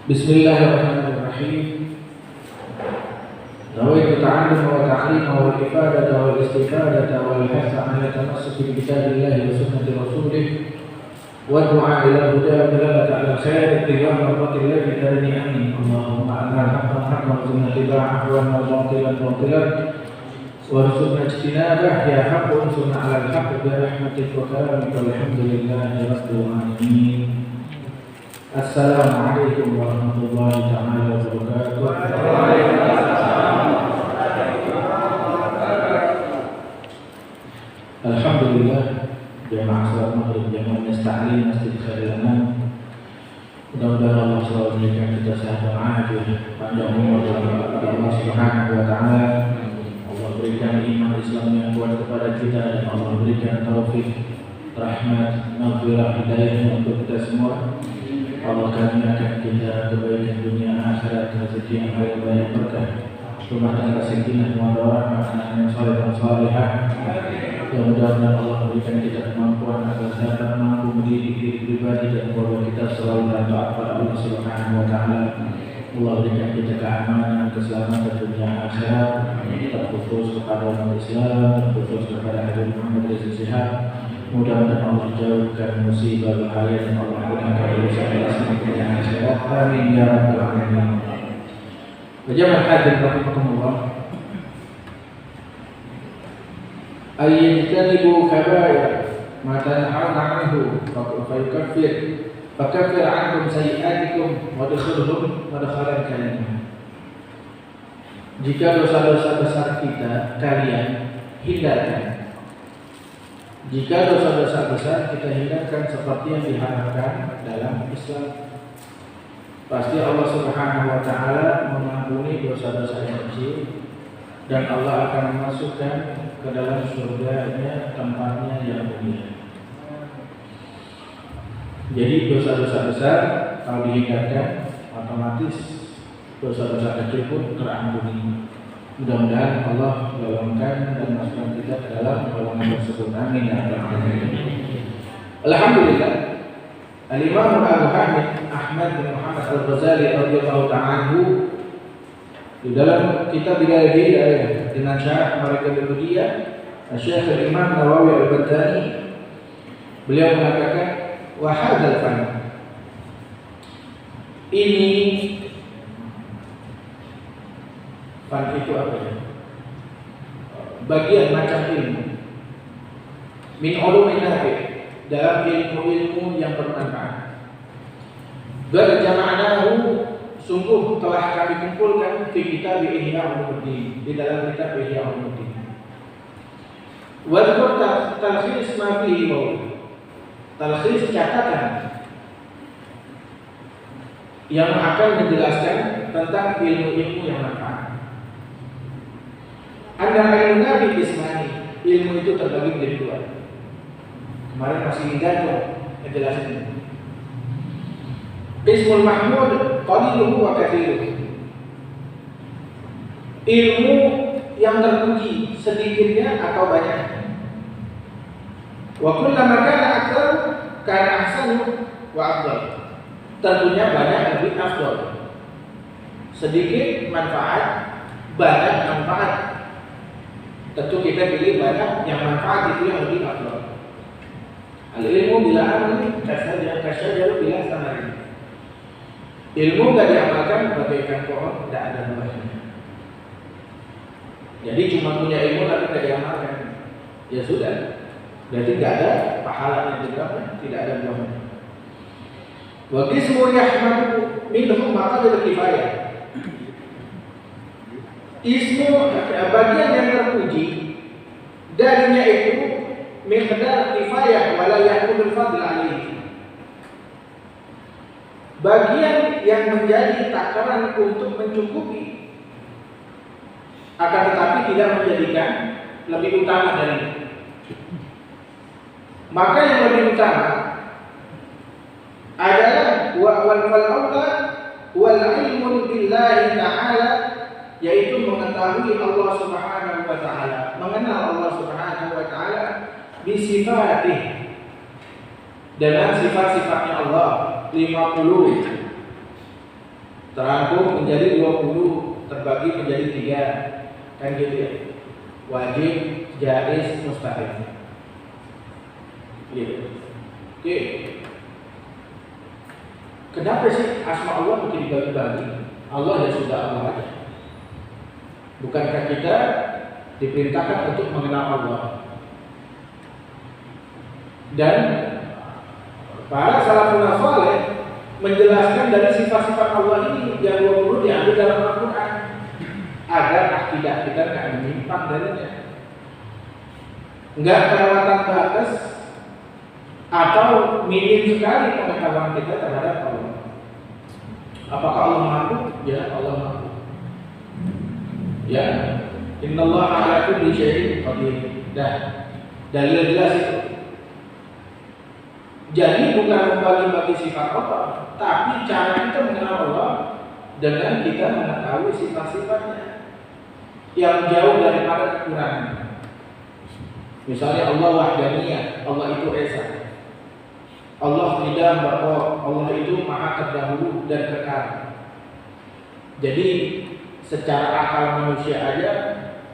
Bismillahirrahmanirrahim. Nawaitu ta'alluma wa ta'lima wal ifadata wal istifadata wal hatha 'ala tamassuki bi kitabillahi wa sunnati rasulih wa du'a ila huda dalalata 'ala khairi tiba'a marratillahi darani amin. Allahumma anna haqqan haqqan wa sunna tiba'ah wa batilan batilan warzuqna ijtinabah ya haqqu sunna 'ala al-haqq bi rahmatika wa karamika walhamdulillahi rabbil alamin. Assalamualaikum warahmatullahi ta'ala wabarakatuh. Alhamdulillah, jamaah salat maghrib, jamaah nasta'in masjid khairul anam. Mudah-mudahan Allah selalu memberikan kita sehat dan afiat, panjang umur dan Allah Subhanahu wa taala. Allah berikan iman Islam yang kuat kepada kita dan Allah berikan taufik, rahmat, maghfirah, hidayah untuk kita semua. Allah karuniakan kita kebaikan dunia akhirat, rezeki yang baik banyak berkah, rumah tangga sakinah mawaddah, anak yang saleh dan salihah. Mudah-mudahan Allah berikan kita kemampuan agar dapat mampu mendidik diri pribadi dan keluarga kita selalu dalam taat pada Allah Subhanahu wa taala. Allah berikan kita keamanan, keselamatan dunia akhirat, terkhusus kepada umat Islam, terkhusus kepada Nabi Muhammad SAW. Mudah-mudahan Allah jauhkan musibah bahaya dan Allah mudahkan urusan kita semuanya akhirat. Amin ya rabbal alamin. Jamaah hadirin rahimakumullah. Ayyajtanibu kabair ma tanhauna anhu fakaffir ankum sayi'atikum wa adkhilhum madkhalan karim. Jika dosa-dosa besar kalian hindarkan. Jika dosa-dosa besar kita hindarkan seperti yang diharapkan dalam Islam, pasti Allah Subhanahu wa taala mengampuni dosa-dosa yang kecil dan Allah akan memasukkan ke dalam surga-Nya, tempatnya yang mulia. Jadi dosa-dosa besar kalau dihindarkan, otomatis dosa-dosa kecil pun terampuni. Mudah-mudahan Allah golongkan dan masukkan kita ke dalam golongan tersebut. Amin ya rabbal alamin. Alhamdulillah. Al-Imam Abu Hamid Ahmad bin Muhammad Al-Ghazali radhiyallahu ta'ala di dalam kitab Bidayah dengan syarah mereka berdua, Syekh Al-Imam Nawawi Al-Battani, beliau mengatakan wa hadzal fan, ini fan itu apa ya? Bagian macam ilmu min ulumin nafi, dalam ilmu-ilmu yang bermanfaat. Berjama'nahu, sungguh telah kami kumpulkan di kitab Ihya Ulumuddin, di dalam kitab Ihya Ulumuddin. Wal talkhis ma fihi talkhis catatan yang akan menjelaskan tentang ilmu-ilmu yang manfaat. Anda ilmu Nabi Ismani, ilmu itu terbagi menjadi dua. Kemarin masih digantung ngejelasin. Ismul Mahmud qaliluhu wa kathiruhu. Ilmu yang terpuji sedikitnya atau banyaknya. Wa kullama kana aktsar kana ahsanu wa afdal. Tentunya banyak lebih afdal. Sedikit manfaat, banyak manfaat. Tentu kita pilih banyak yang manfaat, itu yang lebih afdal. Al-ilmu bila amal kasyajar bila samari. Ilmu tidak diamalkan bagaikan pohon tidak ada buahnya. Jadi cuma punya ilmu tapi tidak diamalkan, ya sudah, berarti tidak ada pahalanya juga, tidak ada buahnya. Wa qismu yahmadu minhum maqadir kifayah. Ismu bagian yang terpuji darinya itu miqdar kifayah wala yakul fadl alaihi. Bagian yang menjadi takaran untuk mencukupi, akan tetapi tidak menjadikan lebih utama dari itu. Maka yang lebih utama adalah wal aula wal ilmu billahi ta'ala, yaitu mengetahui Allah Subhanahu wa taala, mengenal Allah Subhanahu wa taala bi sifatih, dengan sifat-sifatnya Allah 50. terangkum menjadi 20, terbagi menjadi 3, kan gitu ya. Wajib, jaiz, mustahil. Gitu. Oke. Kenapa sih asma Allah mesti dibagi-bagi? Allah ya sudah Allah aja. Bukankah kita diperintahkan untuk mengenal Allah? Dan para salafun saleh menjelaskan dari sifat-sifat Allah ini yang 20 diambil dalam Al-Quran agar akidah kita tidak menyimpang darinya, enggak kelewatan batas atau minim sekali pengetahuan kita terhadap Allah. Apakah Allah mampu? Ya, Allah mampu. Ya, innallaha ala kulli syai'in qadir. Dalil jelas itu. Jadi bukan membagi-bagi sifat Allah, tapi cara kita mengenal Allah dengan kita mengetahui sifat-sifatnya yang jauh daripada kekurangan. Misalnya Allah wahdaniyah, Allah itu esa. Allah tidak bahwa Allah itu maha terdahulu dan kekal. Jadi secara akal manusia aja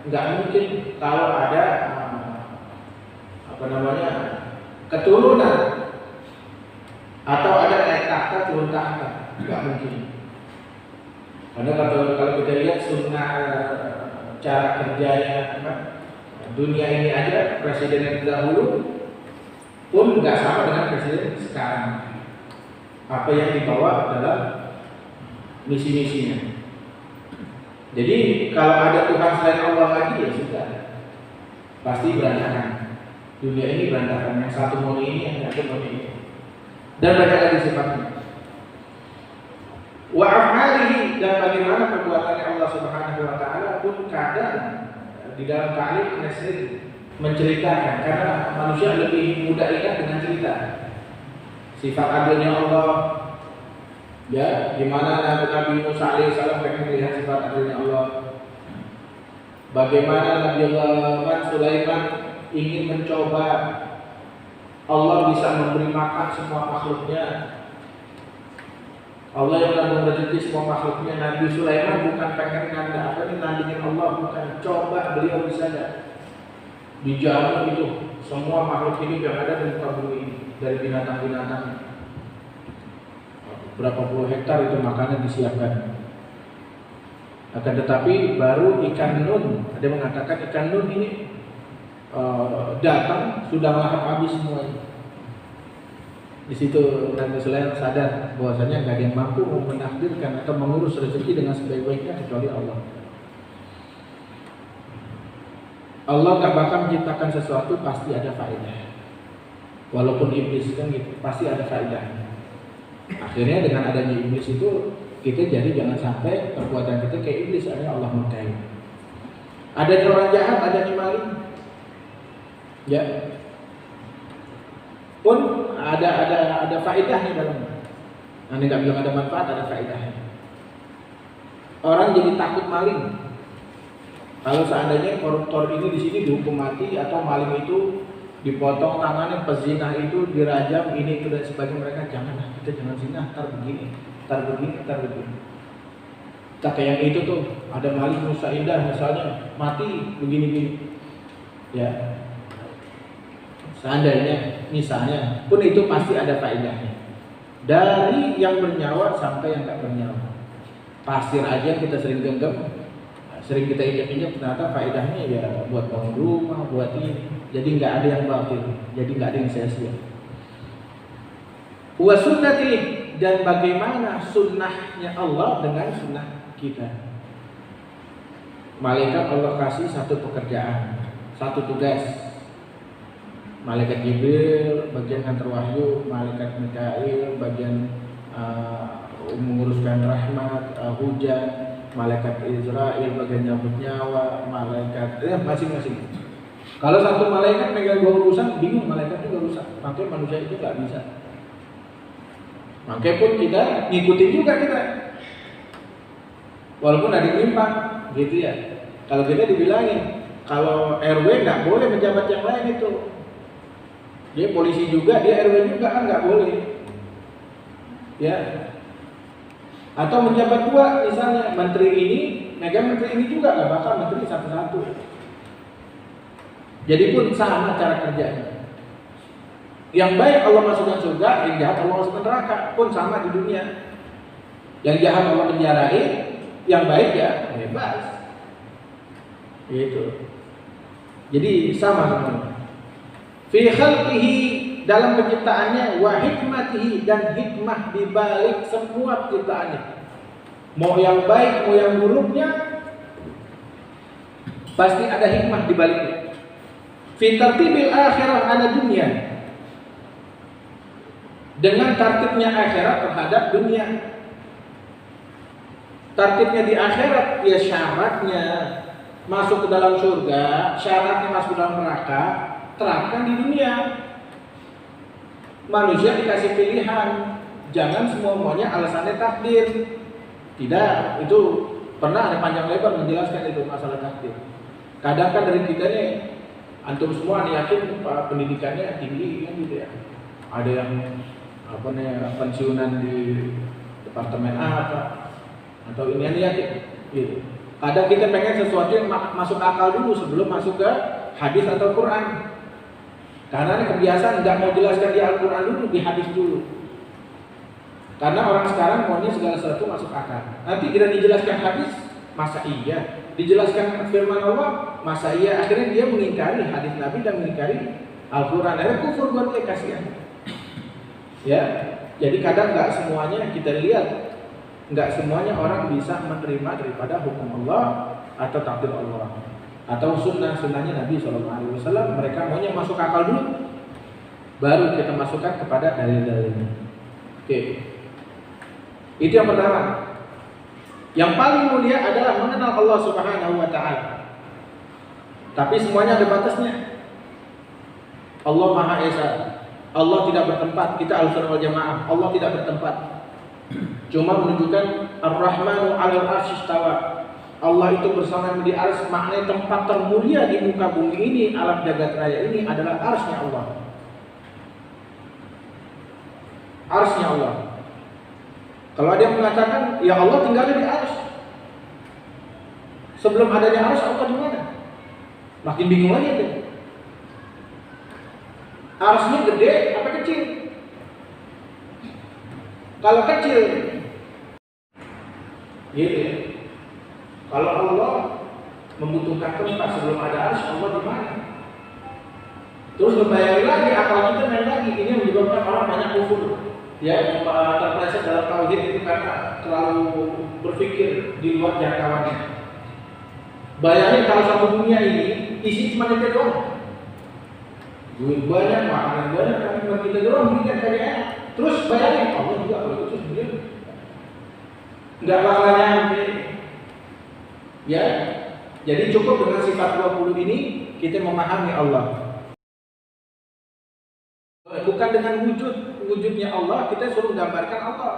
nggak mungkin kalau ada keturunan atau ada naik tahta turun tahta, nggak mungkin. Karena kalau kita lihat sunnah cara kerjanya dunia ini aja, presiden yang terdahulu pun nggak sama dengan presiden sekarang. Apa yang dibawa dalam misi-misinya. Jadi kalau ada Tuhan selain Allah lagi ya sudah, pasti berantakan. Dunia ini berantakan. Yang satu mau ini, yang satu mau ini. Dan banyak lagi sifatnya. Wa af'alihi, dan bagaimana perbuatannya Allah Subhanahu wa taala pun kadang di dalam ta'lim sering menceritakan, karena manusia lebih mudah ingat dengan cerita. Sifat adilnya Allah, ya, di mana Nabi Musa alaihissalam pengen melihat sifat adilnya Allah. Bagaimana Nabi Allah Sulaiman ingin mencoba Allah bisa memberi makan semua makhluknya. Allah yang menanggung rezeki semua makhluknya. Nabi Sulaiman bukan pengen nandingin Allah, bukan. Coba beliau bisa gak dijamin itu semua makhluk hidup yang ada di muka bumi ini, dari binatang-binatang. Berapa puluh hektar itu makanan disiapkan. Akan tetapi baru ikan nun, ada yang mengatakan ikan nun ini datang sudah melahap habis semuanya. Di situ Nabi Sulaiman sadar bahwasanya nggak ada yang mampu menakdirkan atau mengurus rezeki dengan sebaik-baiknya kecuali Allah. Allah nggak bakal menciptakan sesuatu pasti ada faedah. Walaupun iblis kan gitu, pasti ada faedahnya. Akhirnya dengan adanya iblis itu kita jadi jangan sampai perbuatan kita kayak iblis, akhirnya Allah murkai. Ada orang jahat, ada maling. Ya, pun ada faedahnya dalamnya. Nanti nggak bilang ada manfaat, ada faedahnya. Orang jadi takut maling. Kalau seandainya koruptor ini di sini dihukum mati atau maling itu dipotong tangannya, pezina itu dirajam, ini itu dan sebagainya, mereka janganlah, kita jangan zina, ntar begini. Tak kayak yang itu tuh ada maling Nusa Indah misalnya mati begini-begini. Ya. Seandainya, misalnya, pun itu pasti ada faedahnya. Dari yang bernyawa sampai yang tak bernyawa. Pasir aja kita sering genggam, sering kita injak-injak, ternyata faedahnya ya buat bangun rumah, buat ini. Jadi nggak ada yang batil, jadi nggak ada yang sia-sia. Wa sunnati, dan bagaimana sunnahnya Allah dengan sunnah kita. Malaikat Allah kasih satu pekerjaan, satu tugas. Malaikat Jibril bagian antar wahyu, malaikat Mikail bagian menguruskan rahmat, hujan, malaikat Israel bagian nyabut nyawa, malaikat masing-masing. Kalau satu malaikat megang dua urusan, bingung malaikatnya gak rusak. Makanya manusia itu gak bisa. Makanya pun kita ngikutin juga kita. Walaupun ada yang nyimpang, gitu ya. Kalau kita dibilangin, kalau RW nggak boleh menjabat yang lain itu. Dia polisi juga, dia RW juga kan nggak boleh. Ya. Atau menjabat dua, misalnya menteri ini megang menteri ini juga, nggak bakal menteri satu-satu. Jadi pun sama cara kerjanya. Yang baik Allah masukkan surga, yang jahat Allah masukkan neraka, pun sama di dunia. Yang jahat Allah penjarain, yang baik ya bebas. Gitu. Jadi sama teman. Fi khalqihi, dalam penciptaannya, wa hikmatihi, dan hikmah di balik semua ciptaannya. Mau yang baik, mau yang buruknya, pasti ada hikmah di baliknya. Fi tartibil akhirah ala dunia, dengan tertibnya akhirat terhadap dunia. Tertibnya di akhirat, ya syaratnya masuk ke dalam surga, syaratnya masuk ke dalam neraka, terapkan di dunia. Manusia dikasih pilihan, jangan semua-muanya alasannya takdir. Tidak, itu pernah ada panjang lebar menjelaskan itu masalah takdir. Kadang kan dari kita nih, antum semua yakin pendidikannya tinggi kan gitu ya. Ada yang pensiunan di departemen apa, atau ini yakin gitu. Kadang kita pengen sesuatu yang masuk akal dulu sebelum masuk ke hadis atau Quran. Karena kebiasaan nggak mau jelaskan di Al-Quran dulu, di hadis dulu. Karena orang sekarang maunya segala sesuatu masuk akal. Nanti tidak dijelaskan hadis, masa iya? Dijelaskan firman Allah, masa iya? Akhirnya dia mengingkari hadis Nabi dan mengingkari Al-Quran. Akhirnya kufur buat dia, kasihan. Ya, jadi kadang nggak semuanya kita lihat. Enggak semuanya orang bisa menerima daripada hukum Allah atau takdir Allah atau sunnahnya Nabi SAW. Mereka maunya masuk akal dulu, baru kita masukkan kepada dalil-dalilnya. Oke, itu yang pertama. Yang paling mulia adalah mengenal Allah Subhanahu Wa Taala. Tapi semuanya ada batasnya. Allah Maha Esa. Allah tidak bertempat. Kita Ahlussunnah wal Jamaah. Allah tidak bertempat. Cuma menunjukkan Ar-Rahmanu 'alal 'arsy istawa. Allah itu bersama di arsy, maknanya tempat termulia di muka bumi ini, alam jagat raya ini adalah arsy-Nya Allah. Arsy-Nya Allah. Kalau ada yang mengatakan ya Allah tinggalnya di arsy, sebelum adanya arsy Allah di mana? Makin bingung lagi itu. Arsy-nya gede apa kecil? Kalau kecil, gitu ya. Kalau Allah membutuhkan tempat sebelum ada arsy, Allah di mana? Terus membayangkan lagi, akal kita main lagi. Ini menyebabkan orang banyak kufur, ya, terpeleset dalam tauhid itu karena terlalu berpikir di luar jangkauannya. Bayangin kalau satu dunia ini isi cuma kita doang, duit banyak, makanan banyak, tapi cuma kita doang, kita kayak. Terus bayangin Allah juga kalau itu sendiri nggak bakalan nyampe. Ya, jadi cukup dengan sifat 20 ini kita memahami Allah. Bukan dengan wujudnya Allah, kita suruh gambarkan Allah.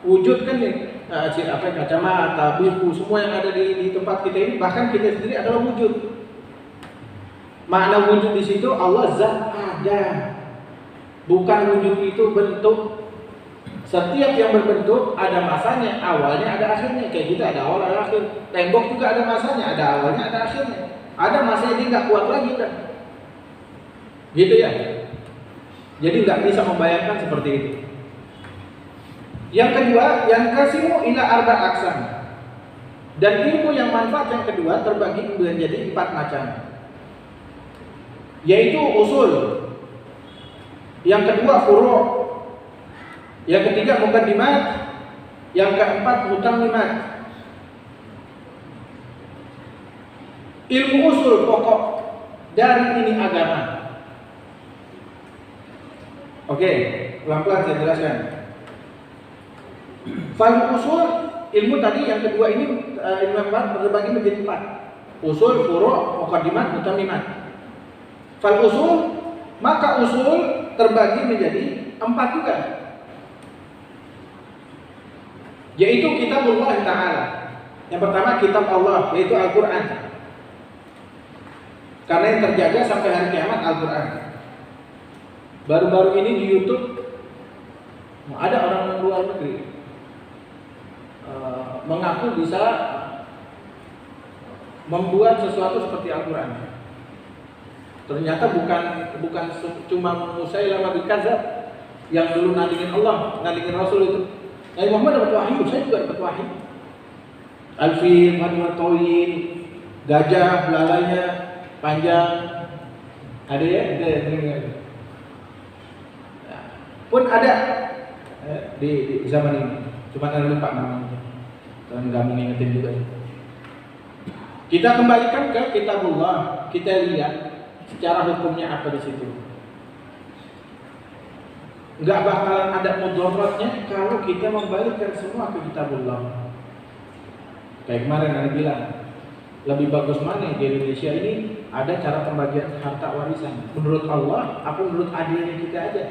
Wujud kan nih, kacamata, buku, semua yang ada di tempat kita ini, bahkan kita sendiri adalah wujud. Makna wujud di situ Allah zat ada. Bukan wujud itu bentuk. Setiap yang berbentuk ada masanya, awalnya ada akhirnya. Kayak kita ada awal ada akhir. Tembok juga ada masanya, ada awalnya ada akhirnya. Ada masanya dia nggak kuat lagi udah. Gitu ya. Jadi nggak bisa membayangkan seperti itu. Yang kedua, yang kasimu ila arba aqsam. Dan ilmu yang manfaat yang kedua terbagi menjadi 4 macam. Yaitu usul. Yang kedua furu'. Yang ketiga muqaddimat, yang keempat mutammimat. Ilmu usul pokok dari ini agama. Oke, pelan-pelan saya jelaskan. Fal usul, ilmu tadi yang kedua ini ilmu yang terbagi menjadi 4. Usul, furu', muqaddimat, mutammimat. Fal usul, maka usul terbagi menjadi 4 juga. Yaitu kitabullah Ta'ala. Yang pertama kitab Allah, yaitu Al-Quran. Karena yang terjaga sampai hari kiamat Al-Quran. Baru-baru ini di YouTube ada orang luar negeri mengaku bisa membuat sesuatu seperti Al-Quran. Ternyata bukan cuma Musailamah bin Kadzdzab yang dulu nandingin Allah, nandingin Rasul itu. Nabi Muhammad dapat wahyu, saya juga dapat wahyu. Alfil, Madinah Tawin, gajah, belalainya panjang. Ada ya? Ada. Pun ada di zaman ini. Cuma saya lupa namanya. Dan nggak mengingetin juga. Kita kembalikan ke Kitabullah. Kita lihat secara hukumnya apa di situ. Nggak bakalan ada mudaratnya kalau kita membalikkan semua ke Kitabullah. Kayak kemarin Anda bilang, lebih bagus mana di Indonesia ini ada cara pembagian harta warisan. Menurut Allah, apa menurut adilnya kita aja?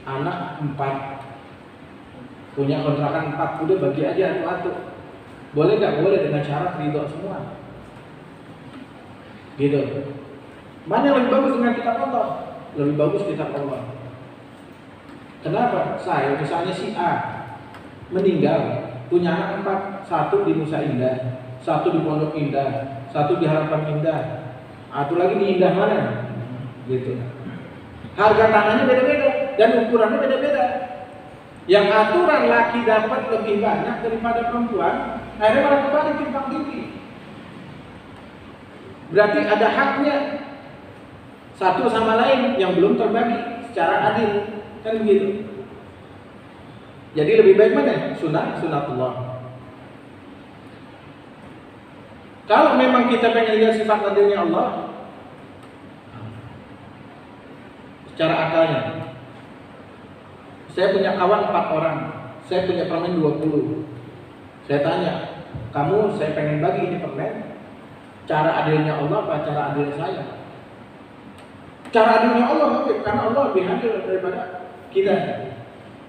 Anak 4, punya kontrakan 4, udah bagi aja atu-atu. Boleh nggak? Boleh, dengan syarat ridho semua. Gitu. Mana yang lebih bagus dengan kitab Allah? Lebih bagus kitab Allah. Kenapa? Saya misalnya si A meninggal, punya anak 4, 1 di Nusa Indah, 1 di Pondok Indah, 1 di Harapan Indah, satu lagi di Indah mana? Gitu. Harga tanahnya beda-beda dan ukurannya beda-beda. Yang aturan laki dapat lebih banyak daripada perempuan, akhirnya malah kembali timbang tinggi. Berarti ada haknya satu sama lain yang belum terbagi secara adil, kan begitu. Jadi lebih baik mana? Sunatullah. Kalau memang kita pengen lihat sifat adilnya Allah, secara akalnya, saya punya kawan 4 orang, saya punya permen 20. Saya tanya, kamu saya pengen bagi ini permen, cara adilnya Allah apa cara adilnya saya? Cara adilnya Allah, oke, karena Allah lebih adil daripada kita.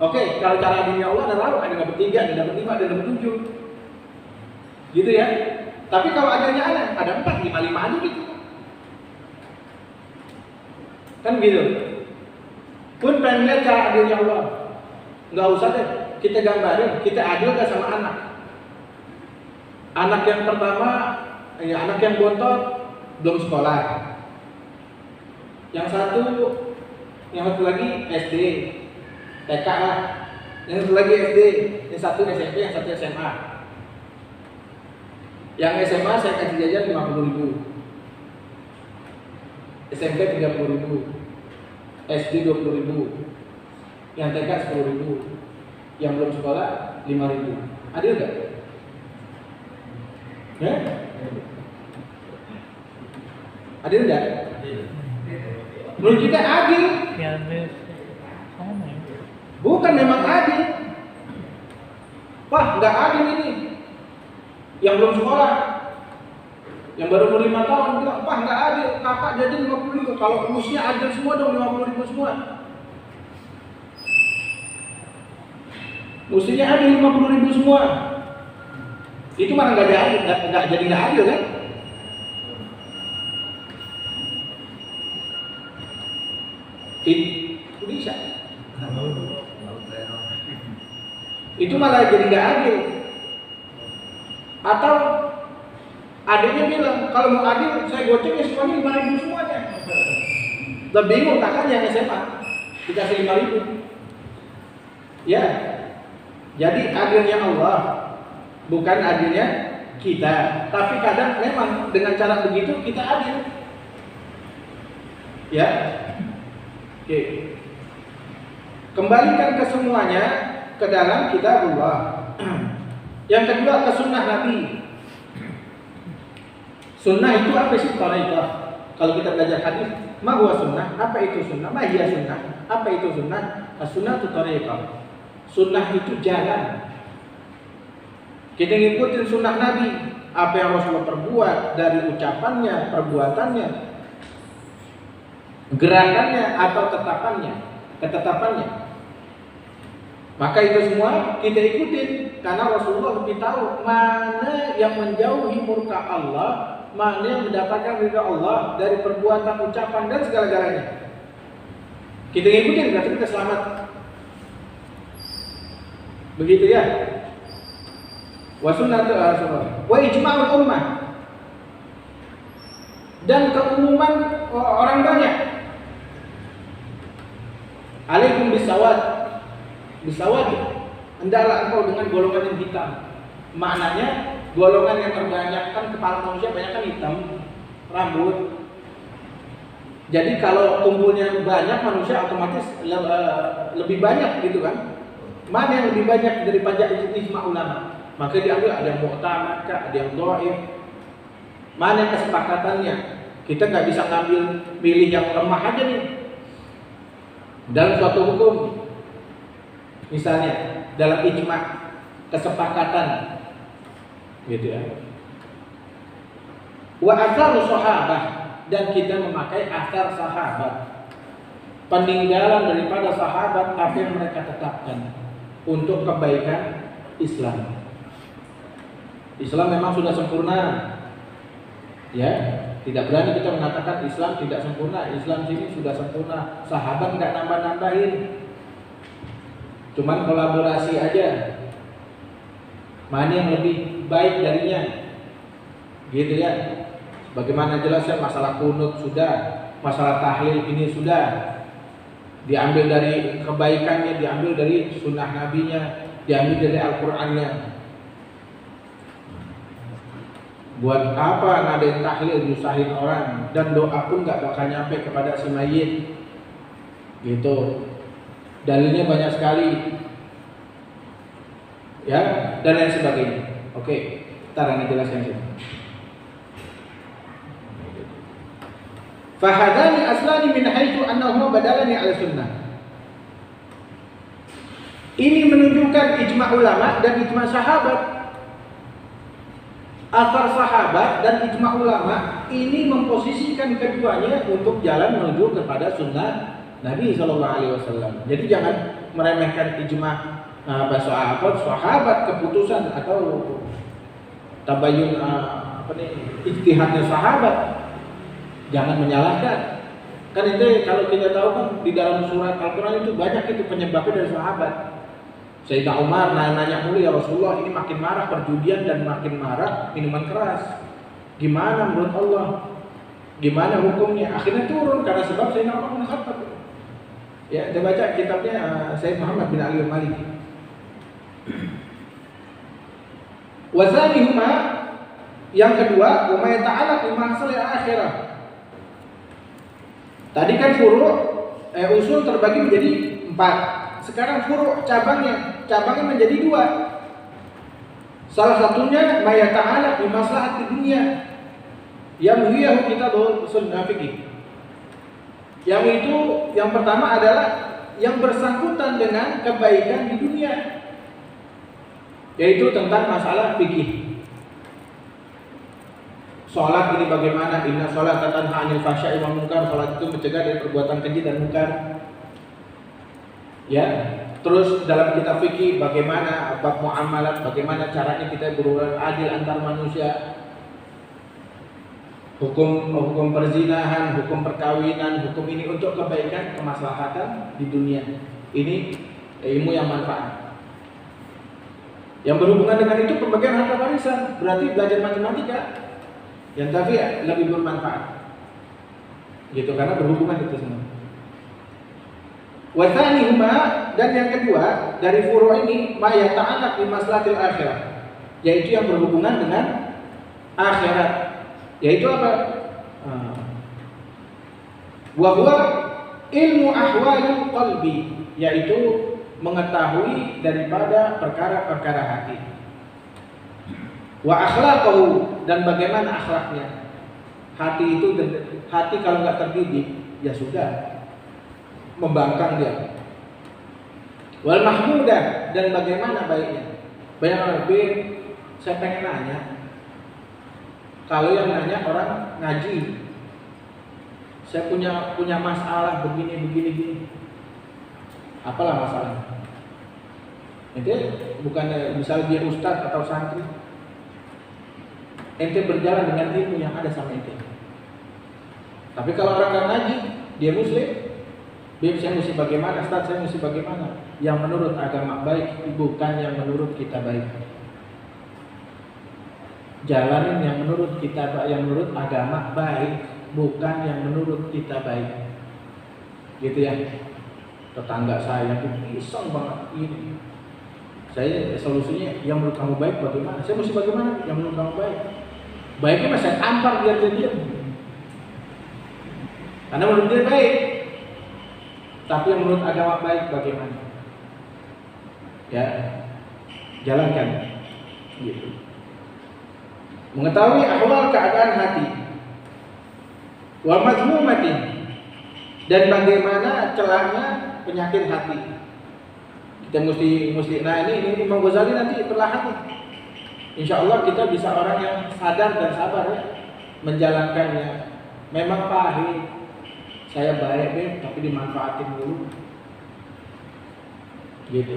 Oke, kalau cara adilnya Allah ada lalu, ada dapat 3, ada dapat 5, ada dapat 7. Gitu ya. Tapi kalau adilnya ada 4, 5 aja gitu. Kan gitu. Pun pengen lihat cara adilnya Allah. Nggak usah deh, kita gambarin, kita adil gak sama anak. Anak yang pertama, anak yang bontot, belum sekolah. Yang satu lagi SD, TK lah. Yang satu lagi SD, yang satu SMP, yang satu SMA. Yang SMA saya kasih jajan 50.000, SMP 30.000, SD 20.000, yang TK 10.000, yang belum sekolah 5.000. Adil gak? Ya? Adil gak? Menurut kita adil. Bukan memang adil. Wah, nggak adil ini. Yang belum sekolah, yang baru umur 5 tahun bilang, wah nggak adil, kakak jadi 50.000. Kalau usia adil semua dong 50.000 semua. Mestinya adil 50.000 semua. Itu malah nggak adil, nggak jadi nggak adil kan? Itu bisa. Itu malah jadi nggak adil. Atau adiknya bilang, kalau mau adil saya gocengnya semuanya 5.000 semuanya. Udah bingung kakaknya yang SMA dikasih 5.000. Ya, jadi adilnya Allah bukan adilnya kita. Tapi kadang memang dengan cara begitu kita adil. Ya, oke. Kembalikan ke semuanya ke dalam Kitabullah. Yang kedua, ke sunnah Nabi. Sunnah itu apa sih? Tariqah. Kalau kita belajar hadis, ma huwa sunnah? Apa itu sunnah? Ma hiya sunnah? Apa itu sunnah? As-sunnah itu tariqah. Sunnah itu jalan. Kita ngikutin sunnah Nabi. Apa yang Rasulullah perbuat dari ucapannya, perbuatannya, gerakannya atau ketetapannya. Maka itu semua kita ikutin karena Rasulullah lebih tahu mana yang menjauhi murka Allah, mana yang mendapatkan ridha Allah dari perbuatan, ucapan dan segala-galanya. Kita ikutin berarti kita selamat. Begitu ya. wa sunnatul wa ijma'ul ummah, dan keumuman orang banyak. Alaikum bisawad, hendaklah engkau dengan golongan yang hitam. Maknanya golongan yang kebanyakan kepala manusia banyak kan hitam, rambut. Jadi kalau kumpulnya banyak manusia otomatis lebih banyak gitu kan. Mana yang lebih banyak daripada ijma ulama? Maka diambil ada yang mu'tamad, ada yang dhaif. Mana yang kesepakatannya? Kita nggak bisa ngambil milih yang lemah aja nih. Dalam suatu hukum, misalnya dalam ijma, kesepakatan, gitu ya. Wa atharu sahabah, dan kita memakai athar sahabat, peninggalan daripada sahabat apa yang mereka tetapkan untuk kebaikan Islam. Islam memang sudah sempurna, ya. Tidak berani kita mengatakan Islam tidak sempurna. Islam sini sudah sempurna. Sahabat nggak nambah-nambahin, cuman kolaborasi aja. Mana yang lebih baik darinya, gitu ya. Bagaimana jelasnya masalah kunut sudah, masalah tahlil ini sudah diambil dari kebaikannya, diambil dari sunnah nabinya, diambil dari Al-Qur'annya. Buat apa ngadain tahlil nyusahin orang, dan doa pun nggak bakal nyampe kepada si mayit, gitu. Dalilnya banyak sekali, ya, dan lain sebagainya. Oke, ntar ini jelaskan sih. Fahadani aslani min haitsu annahu badalani ala sunnah. Ini menunjukkan ijma ulama dan ijma sahabat. Athar sahabat dan ijma ulama ini memposisikan keduanya untuk jalan menuju kepada sunnah Nabi SAW. Jadi jangan meremehkan ijma sahabat, keputusan atau tabayun ijtihadnya sahabat. Jangan menyalahkan. Kan itu kalau kita tahu kan di dalam surat Al-Quran itu banyak itu penyebabnya dari sahabat. Sayyidina Umar nanya mulu, ya Rasulullah, ini makin marah perjudian dan makin marah minuman keras. Gimana menurut Allah? Gimana hukumnya? Akhirnya turun karena sebab Sayyidina Umar bin Khattab. Ya, kita baca kitabnya Sayyid Muhammad bin Ali al-Maliki. Wazanihuma, yang kedua, wa ma ta'ala bi mahsalil akhirah. Tadi kan usul terbagi menjadi 4. Sekarang furu' cabangnya menjadi 2. Salah satunya ma ta'ala bi maslahati dunya, yang hiya kitabul sunnah fikih. Yang itu yang pertama adalah yang bersangkutan dengan kebaikan di dunia, yaitu tentang masalah fikih. Salat ini bagaimana? Inna sholata tanha 'anil fahsya'i wal munkar. Salat itu mencegah dari perbuatan keji dan munkar. Ya, terus dalam kitab fikih bagaimana bab muamalat, bagaimana caranya kita berhubungan adil antar manusia. Hukum perzinahan, hukum perkawinan, hukum ini untuk kebaikan, kemaslahatan di dunia. Ini ilmu yang manfaat. Yang berhubungan dengan itu pembagian harta warisan, berarti belajar matematika yang tapi lebih bermanfaat, gitu, karena berhubungan itu semua. Wathanihuma, dan yang kedua dari furu' ini ma yata'allaq bi maslahatil akhirah, yaitu yang berhubungan dengan akhirat, yaitu apa? Wa huwa ilmu ahwalil qalbi, yaitu mengetahui daripada perkara-perkara hati. Wa akhlaquhu, dan bagaimana akhlaknya. Hati kalau nggak terdidik, ya sudah, membangkang dia. Wal mahmudah, dan bagaimana baiknya. Banyak orang saya pengen nanya. Kalau yang nanya orang ngaji, saya punya masalah begini. Apalah masalahnya? Itu bukan misalnya dia ustaz atau santri. Ente berjalan dengan ilmu yang ada sama ente. Tapi kalau orang nggak ngaji, dia muslim, saya mesti bagaimana? Ustaz, saya mesti bagaimana? Yang menurut agama baik, bukan yang menurut kita baik. jalanin yang menurut kita, yang menurut agama baik, bukan yang menurut kita baik. Gitu ya. Tetangga saya itu iseng banget ini. Saya solusinya yang menurut kamu baik bagaimana? Saya mesti bagaimana? Yang menurut kamu baik. Baiknya saya tampar biar dia diam. Karena menurut dia baik. Tapi yang menurut agama baik bagaimana? Ya, jalankan. Gitu. Mengetahui ahwal keadaan hati. Wa mazmumatin, dan bagaimana celahnya penyakit hati. Kita mesti nah ini Imam Ghazali nanti perlahan nih. Insya Allah kita bisa orang yang sadar dan sabar ya, menjalankannya. Memang pahit, saya baik deh, tapi dimanfaatin dulu. Gitu.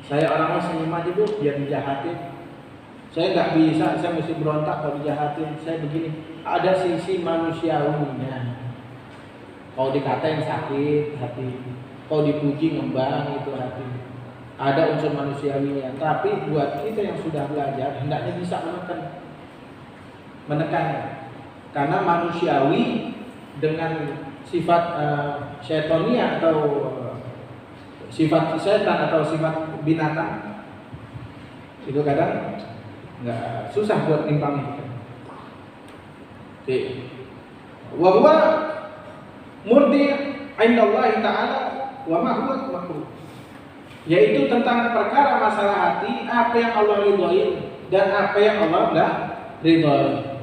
Saya orangnya senyum aja dulu, biar dijahatin. Saya nggak bisa, saya mesti berontak kalau dijahatin. Saya begini, ada sisi manusiawinya. Kalau dikatain sakit hati, kalau dipuji ngembang itu hati. Ada unsur manusiawinya. Tapi buat kita yang sudah belajar, hendaknya bisa menekan. Karena manusiawi dengan sifat syaitonia atau sifat setan atau sifat binatang itu kadang nggak susah buat timpangnya. Wa huwa murdi indallahi ta'ala wa ma huwa makruh, yaitu tentang perkara masalah hati, apa yang Allah ridhoi dan apa yang Allah enggak ridhoi.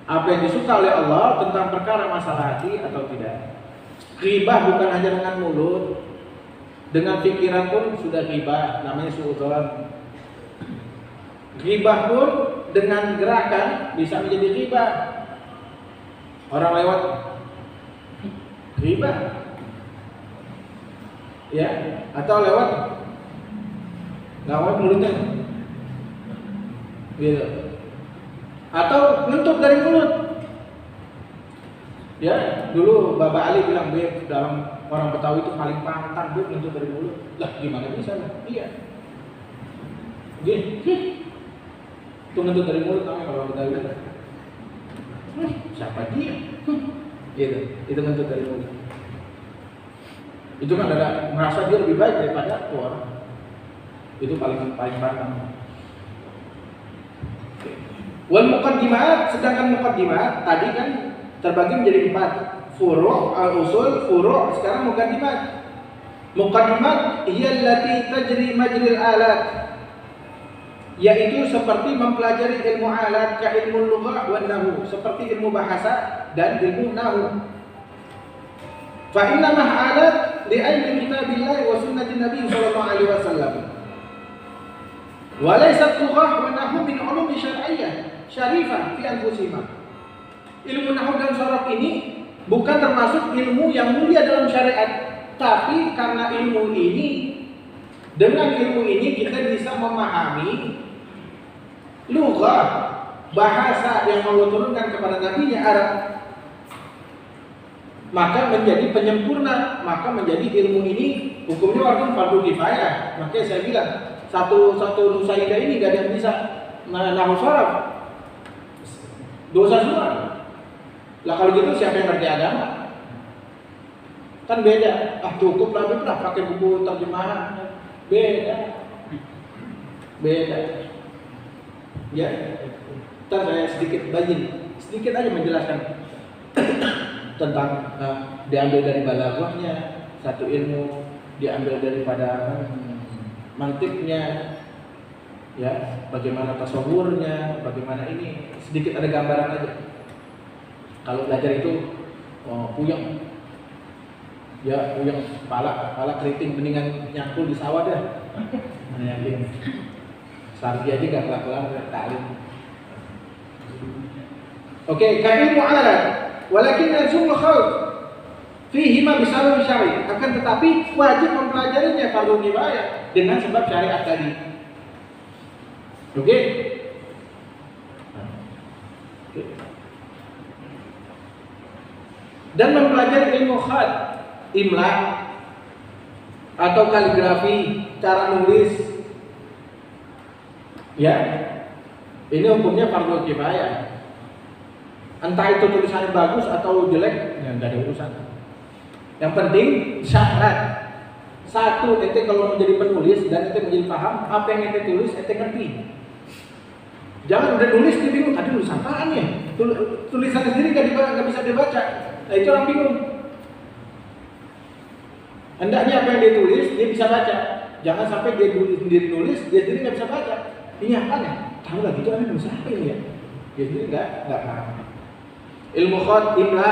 Apa yang disuka oleh Allah tentang perkara masalah hati atau tidak. Ghibah bukan hanya dengan mulut, dengan pikiran pun sudah ghibah, namanya suudzon. Ghibah pun dengan gerakan bisa menjadi ghibah. Orang lewat ghibah, ya, atau lewat mulutnya, gitu. Atau ngentut dari mulut. Ya, dulu Bapak Ali bilang, "Beb, dalam orang Betawi itu paling pantang Beb ngentut dari mulut." Lah, gimana bisa? Iya. Gini. Itu ngentut dari mulut namanya kalau Betawi. Siapa dia? Gitu. Itu ngentut dari mulut. Itu kan ada merasa dia lebih baik daripada orang. Itu paling pantang. Wal muqaddimat, sedangkan muqaddimat tadi kan terbagi menjadi 4. Furu', al-usul, furu', sekarang muqaddimat. Muqaddimat hiya allati tajri majril alat, yaitu seperti mempelajari ilmu alat, ka ilmu lughah wa nahwu, seperti ilmu bahasa dan ilmu nahwu. Fa inna ma alat li ilmi kitabillah wa sunnati nabi sallallahu alaihi wasallam. Wa laysat lughah wa nahwu min ulumi syar'iyyah syarifah fi anfusihima. Ilmu nahwu dan sharaf ini bukan termasuk ilmu yang mulia dalam syariat, tapi karena ilmu ini, dengan ilmu ini kita bisa memahami lughah, bahasa yang Allah turunkan kepada nabinya Arab, maka menjadi penyempurna, maka menjadi ilmu ini hukumnya waktu fardu kifayah. Makanya saya bilang satu nusaidah ini gak ada yang bisa nahwu sharaf, dosa semua. Lah kalau gitu siapa yang ngerti agama? Kan beda. Cukup lah pakai buku terjemahan. Beda. Ya, ntar saya sedikit aja menjelaskan tentang diambil dari balaghahnya, satu ilmu diambil daripada mantiknya, ya, bagaimana tasawurnya, bagaimana ini, sedikit ada gambaran aja. Kalau belajar itu puyeng, ya puyeng, kepala keriting, mendingan nyangkul di sawah dah. Yakin. Sargi aja gak kelar-kelar taklim. Oke, kain mu'alat, walakin lazumul khauf fihi ma bisabab syar'i. Akan tetapi wajib mempelajarinya fardu kifayah dengan sebab syariat tadi. Oke. Dan mempelajari ilmu khat, imla atau kaligrafi, cara nulis, ya, Ini hukumnya fardhu kifayah. Entah itu tulisannya bagus atau jelek, ya nggak ada urusan. Yang penting syarat. Satu, ente kalau menjadi penulis dan ente menjadi paham apa yang ente tulis, ente ngerti. Jangan udah nulis dia bingung, tadi nulis apaan ya? Tulisan sendiri nggak bisa dibaca. Nah itu orang bingung. Hendaknya apa yang dia tulis dia bisa baca. Jangan sampai dia sendiri nulis, dia sendiri nggak bisa baca. Ini apa ya? Tahu lah gitu, nulis apa ini ya? Dia sendiri nggak paham. Ilmu khat, imla,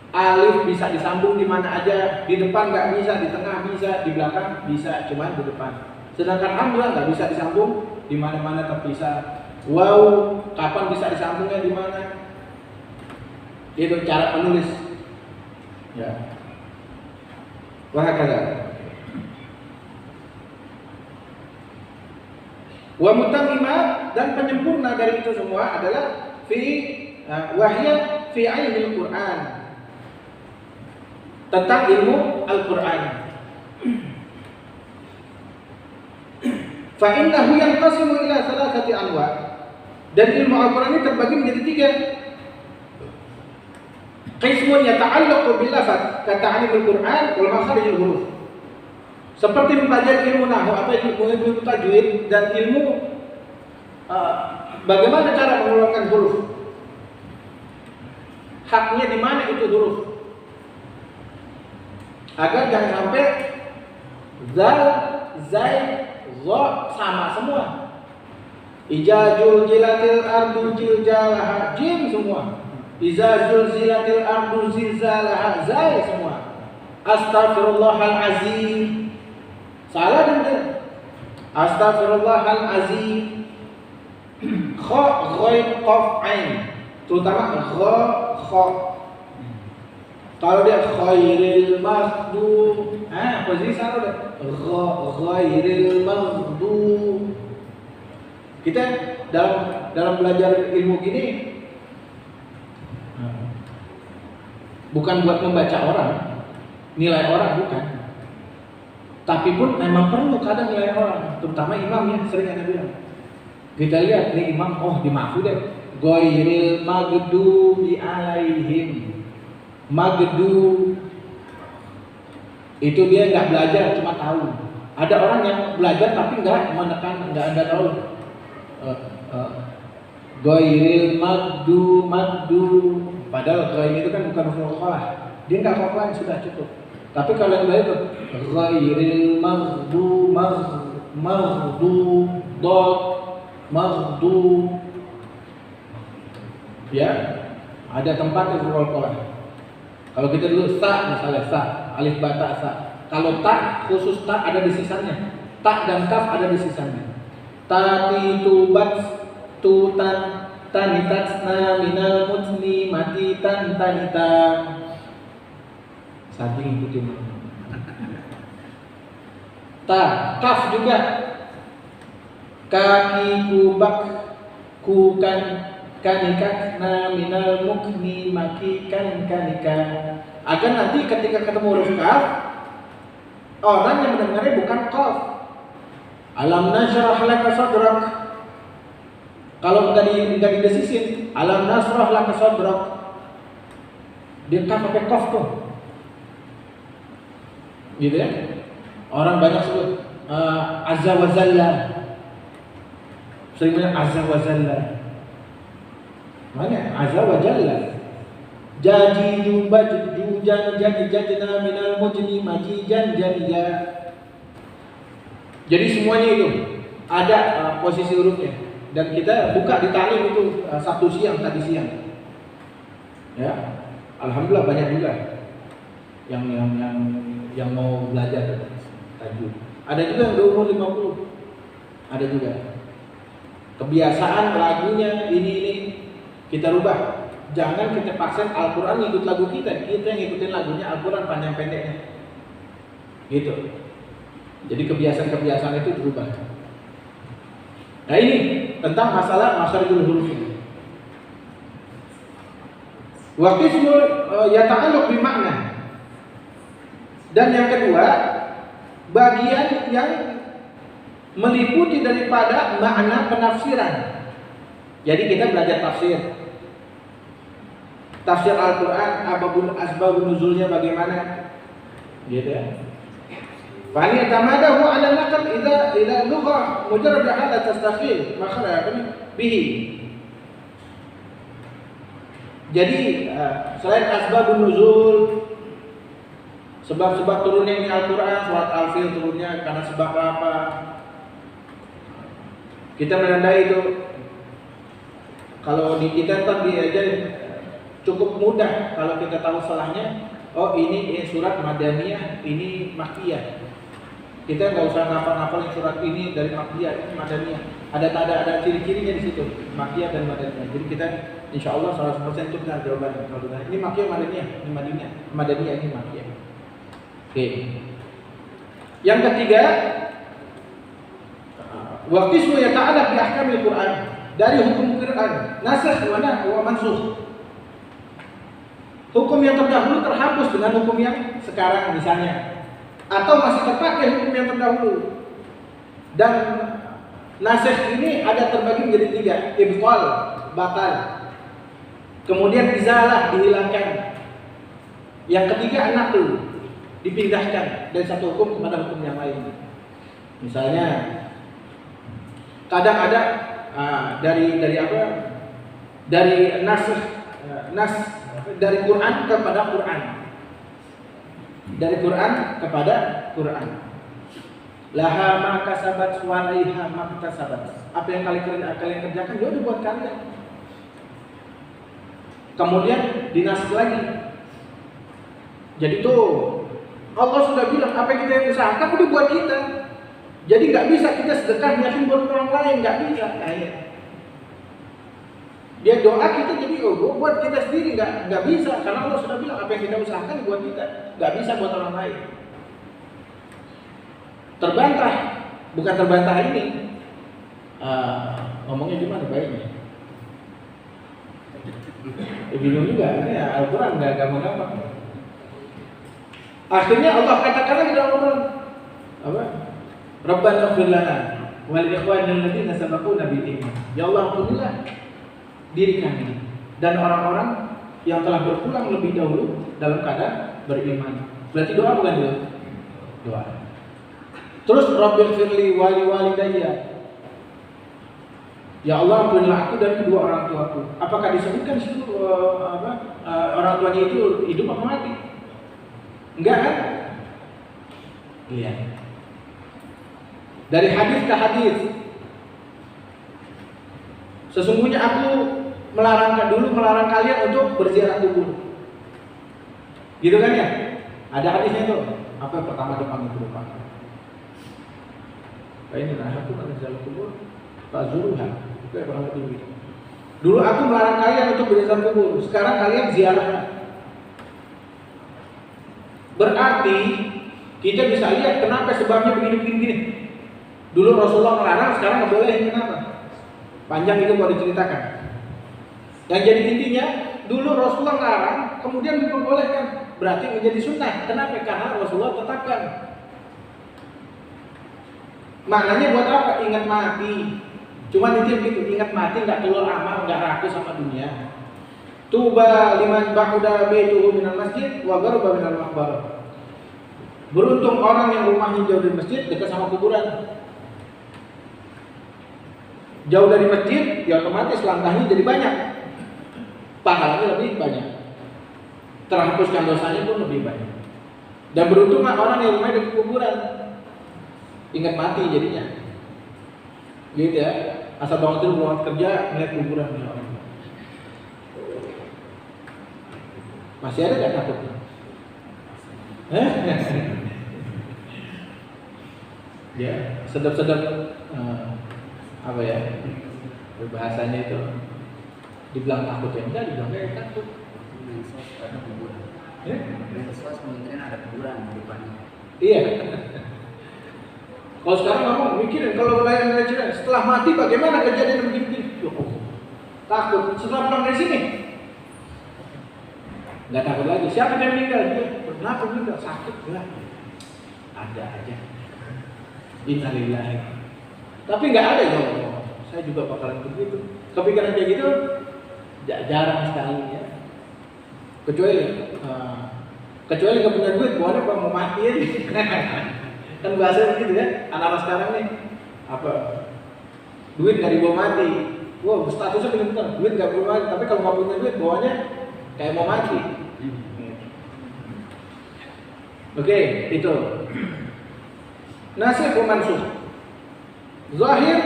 alif bisa disambung di mana aja, di depan nggak bisa, di tengah bisa, di belakang bisa, cuman di depan. Sedangkan hamzah nggak bisa disambung di mana-mana terpisah. Wow, kapan bisa disambungnya di mana? Itu cara penulis. Ya. Wahakala. Wa mutammimat, dan penyempurna dari itu semua adalah fi wahya fi ilmil Quran. Tentang ilmu Al-Quran. Fa innahu yanqasimu ila thalathati anwa. Dan ilmu Al-Quran ini terbagi menjadi 3. Qismun yata'allaqu bil lafaz ka ta'limul Quran wal makharijul huruf. Seperti mempelajari ilmu nahwu, apa ilmu tajwid dan ilmu bagaimana cara mengeluarkan huruf. Haknya di mana itu huruf? Agar jangan sampai zal, zai, zo sama semua. Ijazul jilatil ardu jiljalaha, jim semua. Izazul zilatil ardu zilzalaha, zai semua. Astaghfirullahalazim, salah dan Astaghfirullahalazim. Kha, ghain, qaf, ain, terutama gha, kha. Kalau dia khairil maghdub, posisi salah deh. Khairil maghdub. Kita dalam belajar ilmu gini bukan buat membaca orang, nilai orang bukan. Tapi pun memang perlu kadang nilai orang, terutama imam ya, sering ada bilang. Kita lihat nih imam, oh dimaafin deh. Ghairil maghdubi alaihim. Magdu itu dia nggak belajar, cuma tahu. Ada orang yang belajar tapi nggak menekan, nggak tahu. Ghairil magdu, padahal ghair itu kan bukan huruf qalah. Dia nggak qalah, sudah cukup. Tapi kalau yang lain itu ghairil magdu, magdu, ya ada tempat yang huruf qalah. Kalau kita dulu sa, misalnya sa, alif bata sa. Kalau ta, khusus ta ada di sisanya. Ta dan kaf ada di sisanya. Tati tubat tutan tanitasna minal mutni mati tan tanita. Saking ikutin. Ta, kaf juga. Kaki kubak kukan kanikakna minal mukni makikan kanika. Agar nanti ketika ketemu huruf kaf, orang yang mendengarnya bukan qaf. Alam nashrah laka sadrak. Kalau enggak didesisin, alam nashrah laka sadrak. Dia kaf pakai qaf tuh. Gitu ya. Orang banyak sebut azza wa jalla. Sering bilang azza wa jalla. Mana azza wa jalla. Jadi jujan jajna minal mujni majijan janja. Jadi semuanya itu ada posisi hurufnya, dan kita buka di talim itu Sabtu siang, tadi siang. Ya, alhamdulillah banyak juga yang mau belajar tajwid. Ada juga yang berumur 50. Ada juga. Kebiasaan lagunya ini kita rubah. Jangan kita paksain Al-Quran ngikut lagu kita yang ngikutin lagunya Al-Quran panjang pendeknya. Gitu. Jadi kebiasaan-kebiasaan itu berubah. Nah ini tentang masalah makharijul huruf ini. Wa qismul yata'alluq bi makna. Dan yang kedua, bagian yang meliputi daripada makna penafsiran. Jadi kita belajar tafsir. Tafsir Al-Qur'an, asbabun nuzulnya bagaimana? Gitu ya. Fa in tamadahu 'ala naql ila lughah mujarrad hadha tastakhil makhraj bihi. Jadi selain asbabun nuzul, sebab-sebab turunnya ini Al-Qur'an, surat Al-Fil turunnya karena sebab apa? Kita menandai itu. Kalau di kita kan diajarin cukup mudah kalau kita tahu salahnya. Oh ini surat Madaniyah, ini Makkiyah. Kita nggak usah ngapal-ngapal surat ini dari Makkiyah, ini Madaniyah. Ada ciri-cirinya di situ, Makkiyah dan Madaniyah. Jadi kita insya Allah 100% itu benar jawabannya. Kalau kita ini Makkiyah, Madaniyah, ini Madaniyah, ini Makkiyah. Oke. Yang ketiga, waktu ismu yata'allaq bi ahkamil Quran, dari hukum Quran, nasakh wa mansukh. Hukum yang terdahulu terhapus dengan hukum yang sekarang misalnya, atau masih terpakai hukum yang terdahulu. Dan nasikh ini ada terbagi menjadi 3, ibtal, batal. Kemudian izalah, dihilangkan. Yang ketiga an-naql, dipindahkan dari satu hukum kepada hukum yang lain. Misalnya kadang ada dari apa? Dari dari Quran kepada Quran. Dari Quran kepada Quran. Laha ma kasabat wa 'alaiha ma kasabat. Apa yang kalian kerjakan dia udah buat kalian. Kemudian dinasih lagi. Jadi tuh Allah sudah bilang apa yang kita usahakan udah buat kita. Jadi nggak bisa kita sedekah niatin buat orang lain, nggak bisa. Dia doa kita jadi buat kita sendiri nggak bisa karena Allah sudah bilang apa yang kita usahakan buat kita, nggak bisa buat orang lain. Terbantah, bukan terbantah ini. Ngomongnya gimana baiknya? Bingung juga, ini ya, Al-Quran nggak gampang-gampang. Akhirnya Allah katakan lagi dalam Al-Quran apa? Rabbana ighfir lana wal ikhwanil ladzina sabaquna bil iman. Ya Allah ampunilah diri kami dan orang-orang yang telah berpulang lebih dahulu dalam keadaan beriman. Berarti doa bukan doa. Terus Rabbil firli wali walidayya. Ya Allah ampunilah aku dan kedua orang tuaku. Apakah disebutkan di situ orang tuanya itu hidup atau mati? Enggak kan? Lihat. Dari hadis ke hadis. Sesungguhnya aku melarang kalian untuk berziarah kubur. Gitu kan ya? Ada hadisnya itu. Apa yang pertama depan itu depan. Ini aku kan berziarah kubur. Pak Zuruhan. Itu yang pernah dulu. Dulu aku melarang kalian untuk berziarah kubur. Sekarang kalian ziarah. Berarti kita bisa lihat kenapa sebabnya begini. Dulu Rasulullah melarang, sekarang nggak boleh. Kenapa? Panjang itu kalau diceritakan. Yang jadi intinya, dulu Rasulullah melarang, kemudian diperbolehkan. Berarti menjadi sunnah. Kenapa? Karena Rasulullah tetapkan. Maknanya buat apa? Ingat mati. Cuma itu begitu, ingat mati, nggak keluar amal, nggak ragu sama dunia. Tuba liman ba'uda baituhu minal masjid wa gharuba minal maqbarah. Beruntung orang yang rumahnya jauh dari masjid, dekat sama kuburan. Jauh dari masjid, ya otomatis langkahnya jadi banyak. Pahalanya lebih banyak. Terhapuskan dosanya pun lebih banyak. Dan beruntunglah orang yang rumahnya dekat kuburan. Ingat mati jadinya. Gitu ya. Asal bangun tidur berangkat kerja, ngeliat kuburan. Masih ada gak takutnya? Ya, sedap-sedap apa ya? Bahasanya itu dibilang takut ya enggak, dibilang kayak takut. Mensos ada kuburan. Mensos kementerian ada kuburan di depannya. Iya. Kalau sekarang ngomong mikirin kalau lain setelah mati bagaimana kejadian begini-begini. Takut. Setelah pulang dari sini nggak takut lagi. Siapa yang meninggal? Dia kenapa meninggal? Sakit enggak? Ada aja. Innalillahi. Tapi nggak ada ya, saya juga bakalan begitu. Kepikiran kayak gitu jarang sekali ya. Kecuali nggak punya duit, buahnya apa mau mati aja. Kan bahasa begitu ya, anak-anak sekarang nih apa duit nggak dibawa mati. Wow, statusnya benar-benar duit nggak dibawa mati, tapi kalau nggak punya duit bawahnya kayak mau mati. Oke, itu nasih wa mansukh. Zahir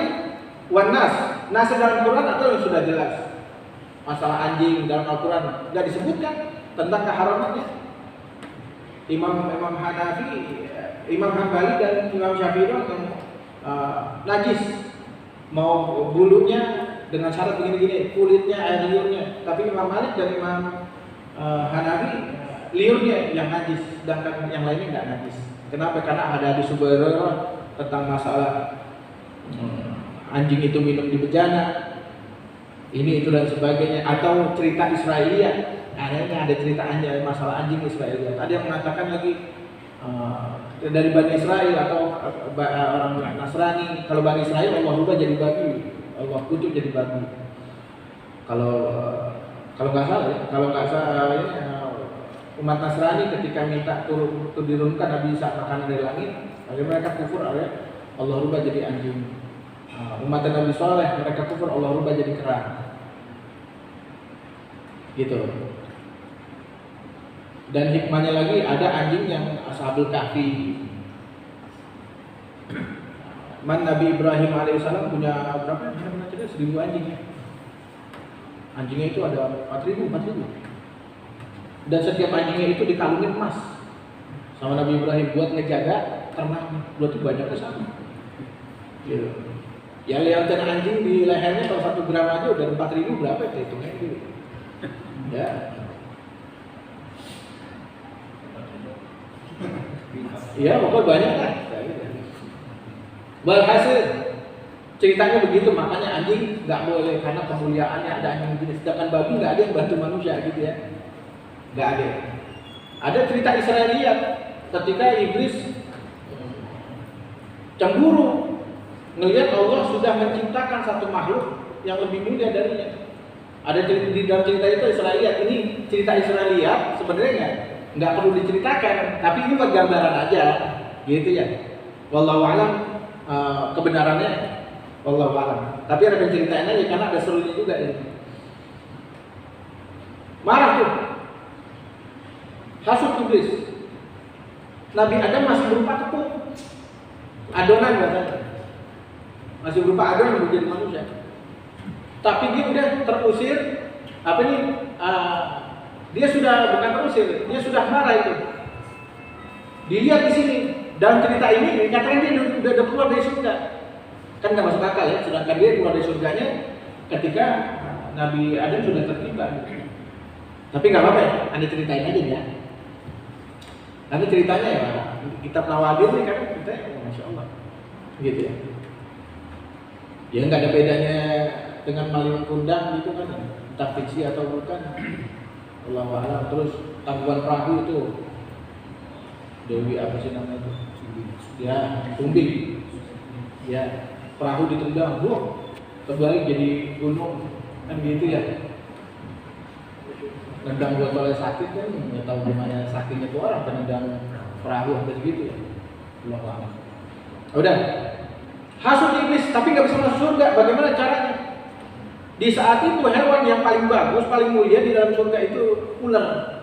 wan nas. Nasih dalam Quran atau yang sudah jelas. Masalah anjing dalam Al-Quran nggak disebutkan tentang keharamannya. Imam Hanafi, Imam Hambali dan Imam Syafi'i yang najis, mau bulunya dengan syarat begini-gini, kulitnya, air liurnya. Tapi Imam Malik dan Imam Hanafi liurnya yang najis, sedangkan yang lainnya nggak najis. Kenapa? Karena ada hadis Hurairah tentang masalah anjing itu minum di bejana, ini itu dan sebagainya, atau cerita Israiliyat. Ada cerita masalah anjing Israiliyat. Ada yang mengatakan lagi dari Bani Israel atau orang Nasrani, kalau Bani Israel Allah rubah jadi babi, Allah kutuk jadi babi. Kalau nggak salah ya, umat Nasrani ketika minta diturunkan Nabi Isa makanan dari langit, akhirnya mereka kufur, Allah rubah jadi anjing. Umat Nabi Saleh mereka kufur, Allah rubah jadi kera. Gitu. Dan hikmahnya lagi ada anjing yang Ashabul Kahfi. Nabi Ibrahim alaihissalam punya berapa? 1.000 anjing ya. Anjingnya itu ada 4.000. Dan setiap anjingnya itu dikalungin emas sama Nabi Ibrahim buat ngejaga ternak. Berarti banyak kesana. Gitu. Ya lihatin anjing di lehernya kalau 1 gram aja udah 4.000 berapa ya hitungnya gitu. Ya. Iya, pokoknya banyak kan. Walhasil ceritanya begitu, makanya anjing nggak boleh karena kemuliaannya ada anjing begini. Sedangkan babi nggak ada yang bantu manusia gitu ya, nggak ada. Ada cerita Israiliyat ketika iblis cemburu melihat Allah sudah menciptakan satu makhluk yang lebih mulia darinya. Ada di dalam cerita itu Israiliyat. Ini cerita Israiliyat sebenarnya nggak perlu diceritakan, tapi ini buat gambaran aja, gitu ya. Wallahu a'lam kebenarannya, wallahu a'lam. Tapi ada penceritaan aja karena ada serunya juga ini. Marah tuh, hasut iblis. Nabi Adam masih berupa tepung, adonan katanya, masih berupa adonan menjadi manusia. Tapi dia udah terusir, apa nih? Dia sudah bukan terusir, dia sudah marah itu. Dilihat di sini dalam cerita ini dikatakan dia udah keluar dari surga. Kan nggak masuk akal ya, sedangkan dia keluar dari surganya ketika Nabi Adam sudah tertiba. Tapi nggak apa-apa ya, Anda ceritain aja ya. Nanti ceritanya ya, kitab Nawadir nih kan kita, masya Allah, gitu ya. Ya nggak ada bedanya dengan maling kundang gitu kan, entah fiksi atau bukan. Allah a'lam. Terus tangguhan perahu itu Dewi apa sih namanya itu? Ya, Sumbi. Ya, perahu ditendang, terbalik jadi gunung kan gitu ya. Nendang buat oleh sakit kan, nggak tahu gimana sakitnya tuh orang penendang perahu apa gitu ya. Allah a'lam. Udah, hasut iblis tapi nggak bisa masuk surga. Bagaimana caranya? Di saat itu hewan yang paling bagus, paling mulia di dalam surga itu ular.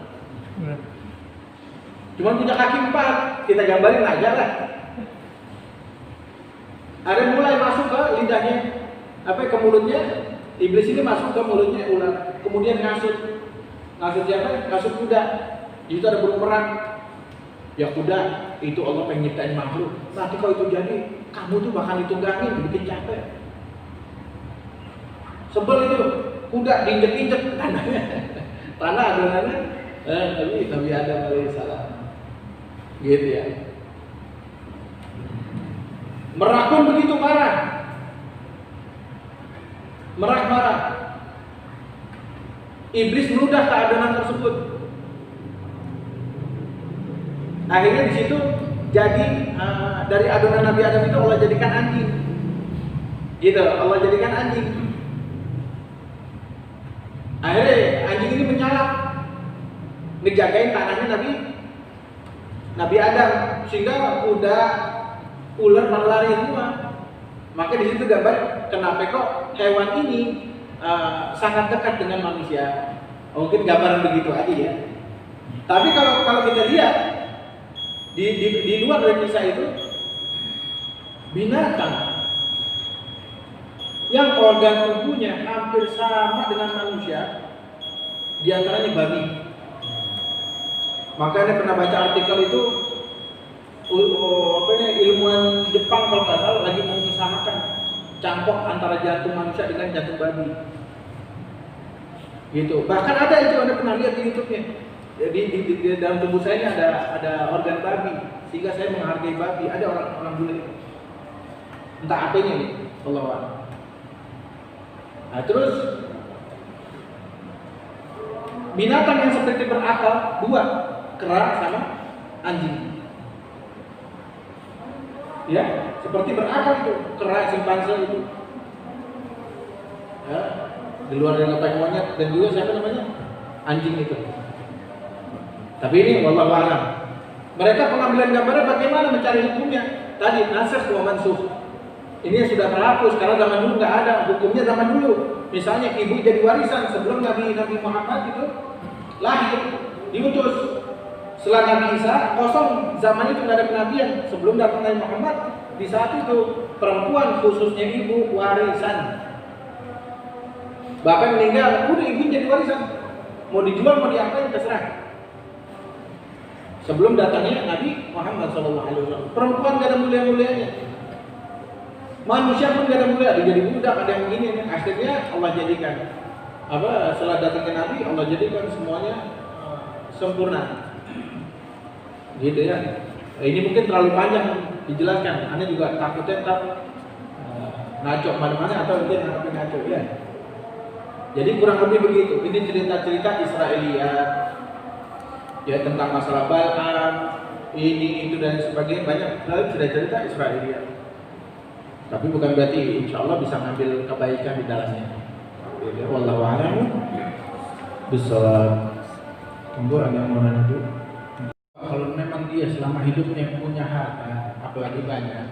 Cuma punya kaki 4, kita gambarin aja lah. Ada mulai masuk ke lidahnya, ke mulutnya. Iblis ini masuk ke mulutnya ular, kemudian ngasut siapa? Ngasut kuda. Itu ada burung perang. Ya kuda itu Allah pengen nyiptain makhluk. Nanti kalau itu jadi, kamu tuh bakal ditunggangin, bikin capek. Sebel itu, kuda diinjek-injek tanahnya, tanah adonannya, Nabi Adam alaihissalam, gitu ya. Merah pun begitu marah, marah. Iblis meludah ke adonan tersebut. Akhirnya di situ jadi dari adonan Nabi Adam itu Allah jadikan anjing. Gitu, Allah jadikan anjing. Akhirnya anjing ini menyalak, ngejagain tanahnya Nabi Adam, sehingga udah ular pada lari semua. Maka di situ gambar kenapa kok hewan ini sangat dekat dengan manusia. Mungkin gambaran begitu aja ya. Tapi kalau kita lihat di luar dari kisah itu, binatang yang organ tubuhnya hampir sama dengan manusia, di antaranya babi. Makanya pernah baca artikel itu, ilmuwan Jepang kalau nggak salah lagi mengusahakan campur antara jantung manusia dengan jantung babi. Gitu. Bahkan ada itu, Anda pernah lihat di YouTube-nya. Jadi di dalam tubuh saya ini ada organ babi, sehingga saya menghargai babi. Ada orang bule. Entah apanya nih, Allah. Nah, terus binatang yang seperti berakal dua, kera sama anjing. Ya, seperti berakal itu, kera, simpanse itu. Ya, di luar dari otak monyet, dan juga siapa namanya? Anjing itu. Tapi ini wallahu a'lam. Mereka pengambilan gambarnya bagaimana mencari hukumnya? Tadi nasikh wa mansukh. Ini yang sudah terhapus karena zaman dulu nggak ada hukumnya. Zaman dulu, misalnya ibu jadi warisan sebelum Nabi Muhammad itu lahir, diutus. Setelah Nabi Isa kosong, zaman itu nggak ada kenabian. Sebelum datang Nabi Muhammad, di saat itu perempuan khususnya ibu warisan. Bahkan meninggal, udah ibu jadi warisan. Mau dijual mau diapain terserah. Sebelum datangnya Nabi Muhammad SAW, perempuan gak ada mulia-mulianya. Manusia pun gak ada mulia, ada jadi budak, ada yang begini. Akhirnya Allah jadikan setelah datangnya Nabi, Allah jadikan semuanya sempurna. Gitu ya. Ini mungkin terlalu panjang dijelaskan. Anda juga takutnya tetap ngaco mana-mana atau mungkin ngaco ya. Jadi kurang lebih begitu. Ini cerita-cerita Israiliyat. Ya, tentang masalah Bal'am, ini itu dan sebagainya, banyak sudah cerita Israiliyat. Tapi bukan berarti insya Allah bisa ngambil kebaikan di dalamnya. Wallahu a'lam bishawab. Tunggu ada yang mau nanya dulu. Kalau memang dia selama hidupnya punya harta, apalagi banyak,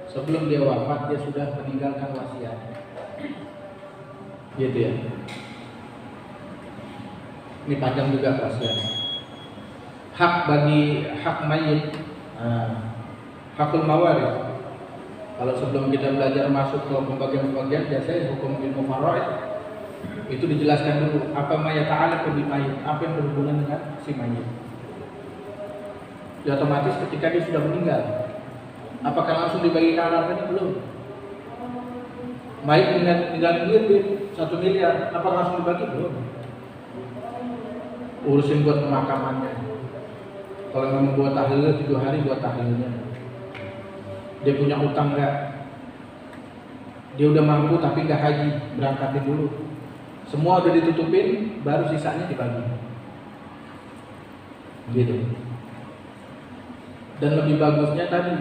sebelum dia wafat dia sudah meninggalkan wasiat. Gitu ya. Ini panjang juga wasiat. Hak mayit, hakul mawaris. Kalau sebelum kita belajar masuk ke pembagian-pembagian, biasanya hukum ilmu faraid itu dijelaskan dulu apa mayat ta'alaq bi mayit, apa yang berhubungan dengan si mayit. Ya, otomatis ketika dia sudah meninggal, apakah langsung dibagikan hartanya? Belum. Mayit meninggal duit 1 miliar, apakah langsung dibagi? Belum. Urusin buat pemakamannya. Kalau memang buat tahlil 7 hari buat tahlilnya. Dia punya utang enggak? Dia udah mampu tapi enggak haji, berangkatin dulu. Semua udah ditutupin, baru sisanya dibagi. Gitu. Dan lebih bagusnya tadi,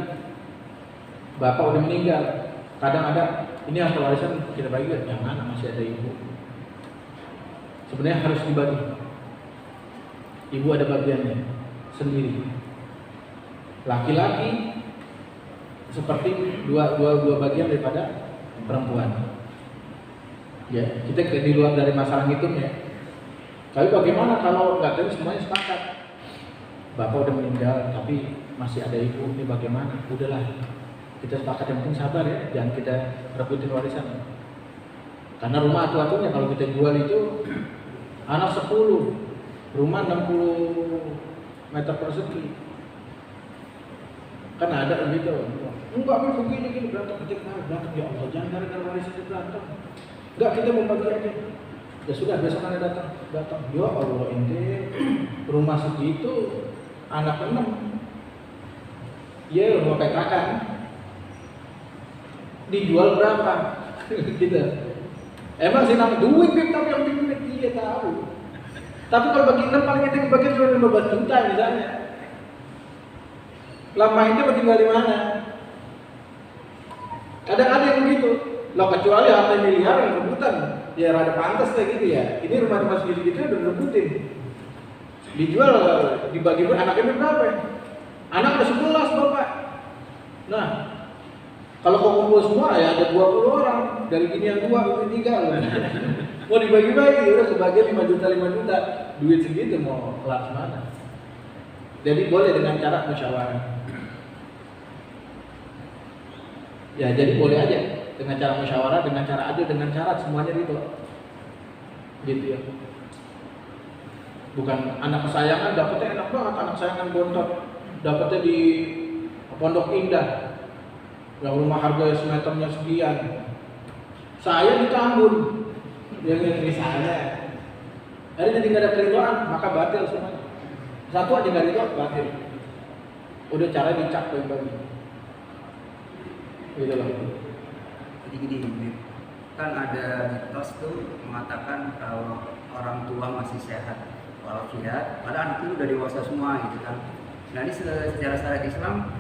bapak udah meninggal, kadang ada ini harta warisan kita bagi, jangan, masih ada ibu. Sebenarnya harus dibagi. Ibu ada bagiannya sendiri. Laki-laki seperti dua bagian daripada perempuan. Ya, kita di luar dari masalah itu ya. Tapi bagaimana kalau nggak tahu semuanya sepakat? Bapak udah meninggal, tapi masih ada ibu, ini bagaimana? Udahlah, kita sepakat, yang penting sabar ya, jangan kita rebutin warisan. Karena rumah atu-atunya kalau kita jual itu anak 10, rumah 60 meter persegi. Kan ada gitu. Enggak begini berantem, ya Allah, jangan gara-gara warisan berantem. Enggak, kita mau bagi aja. Ya sudah, besok Anda datang. Ya Allah, ini rumah segitu anak 6. Ya, rumah petakan. Dijual berapa? Gitu. Emang sih nama duit tapi yang duit dia tahu. Tapi kalau bagi 6 paling itu bagi 15 juta misalnya. Lama itu tinggal di mana? Kadang ada yang begitu. Lo kecuali harta miliar yang rebutan, ya rada pantas kayak gitu ya. Ini rumah-rumah segitu-gitu udah rebutin. Dijual, dibagi anaknya berapa? Anak ada 11 bapak. Nah, kalau kau kumpul semua ya ada 20 orang. Dari gini yang 2, ini 3. Mau dibagi-bagi, udah sebagian 5 juta. Duit segitu mau kelas mana? Jadi boleh dengan cara musyawarah. Ya jadi boleh aja dengan cara musyawarah, dengan cara adil, dengan cara semuanya gitu. Gitu ya. Bukan anak kesayangan dapetnya enak banget, anak kesayangan bontot dapetnya di Pondok Indah yang rumah harga semeternya sekian. Saya di Tambun yang misalnya hari jadi nggak ada keridoan maka batil semuanya. Satu aja nggak ridho batil. Udah cara dicap bagi. Gitu loh. Jadi gini, kan ada mitos tuh mengatakan kalau orang tua masih sehat walafiat, padahal anak itu udah dewasa semua gitu kan. Nah ini secara syariat Islam,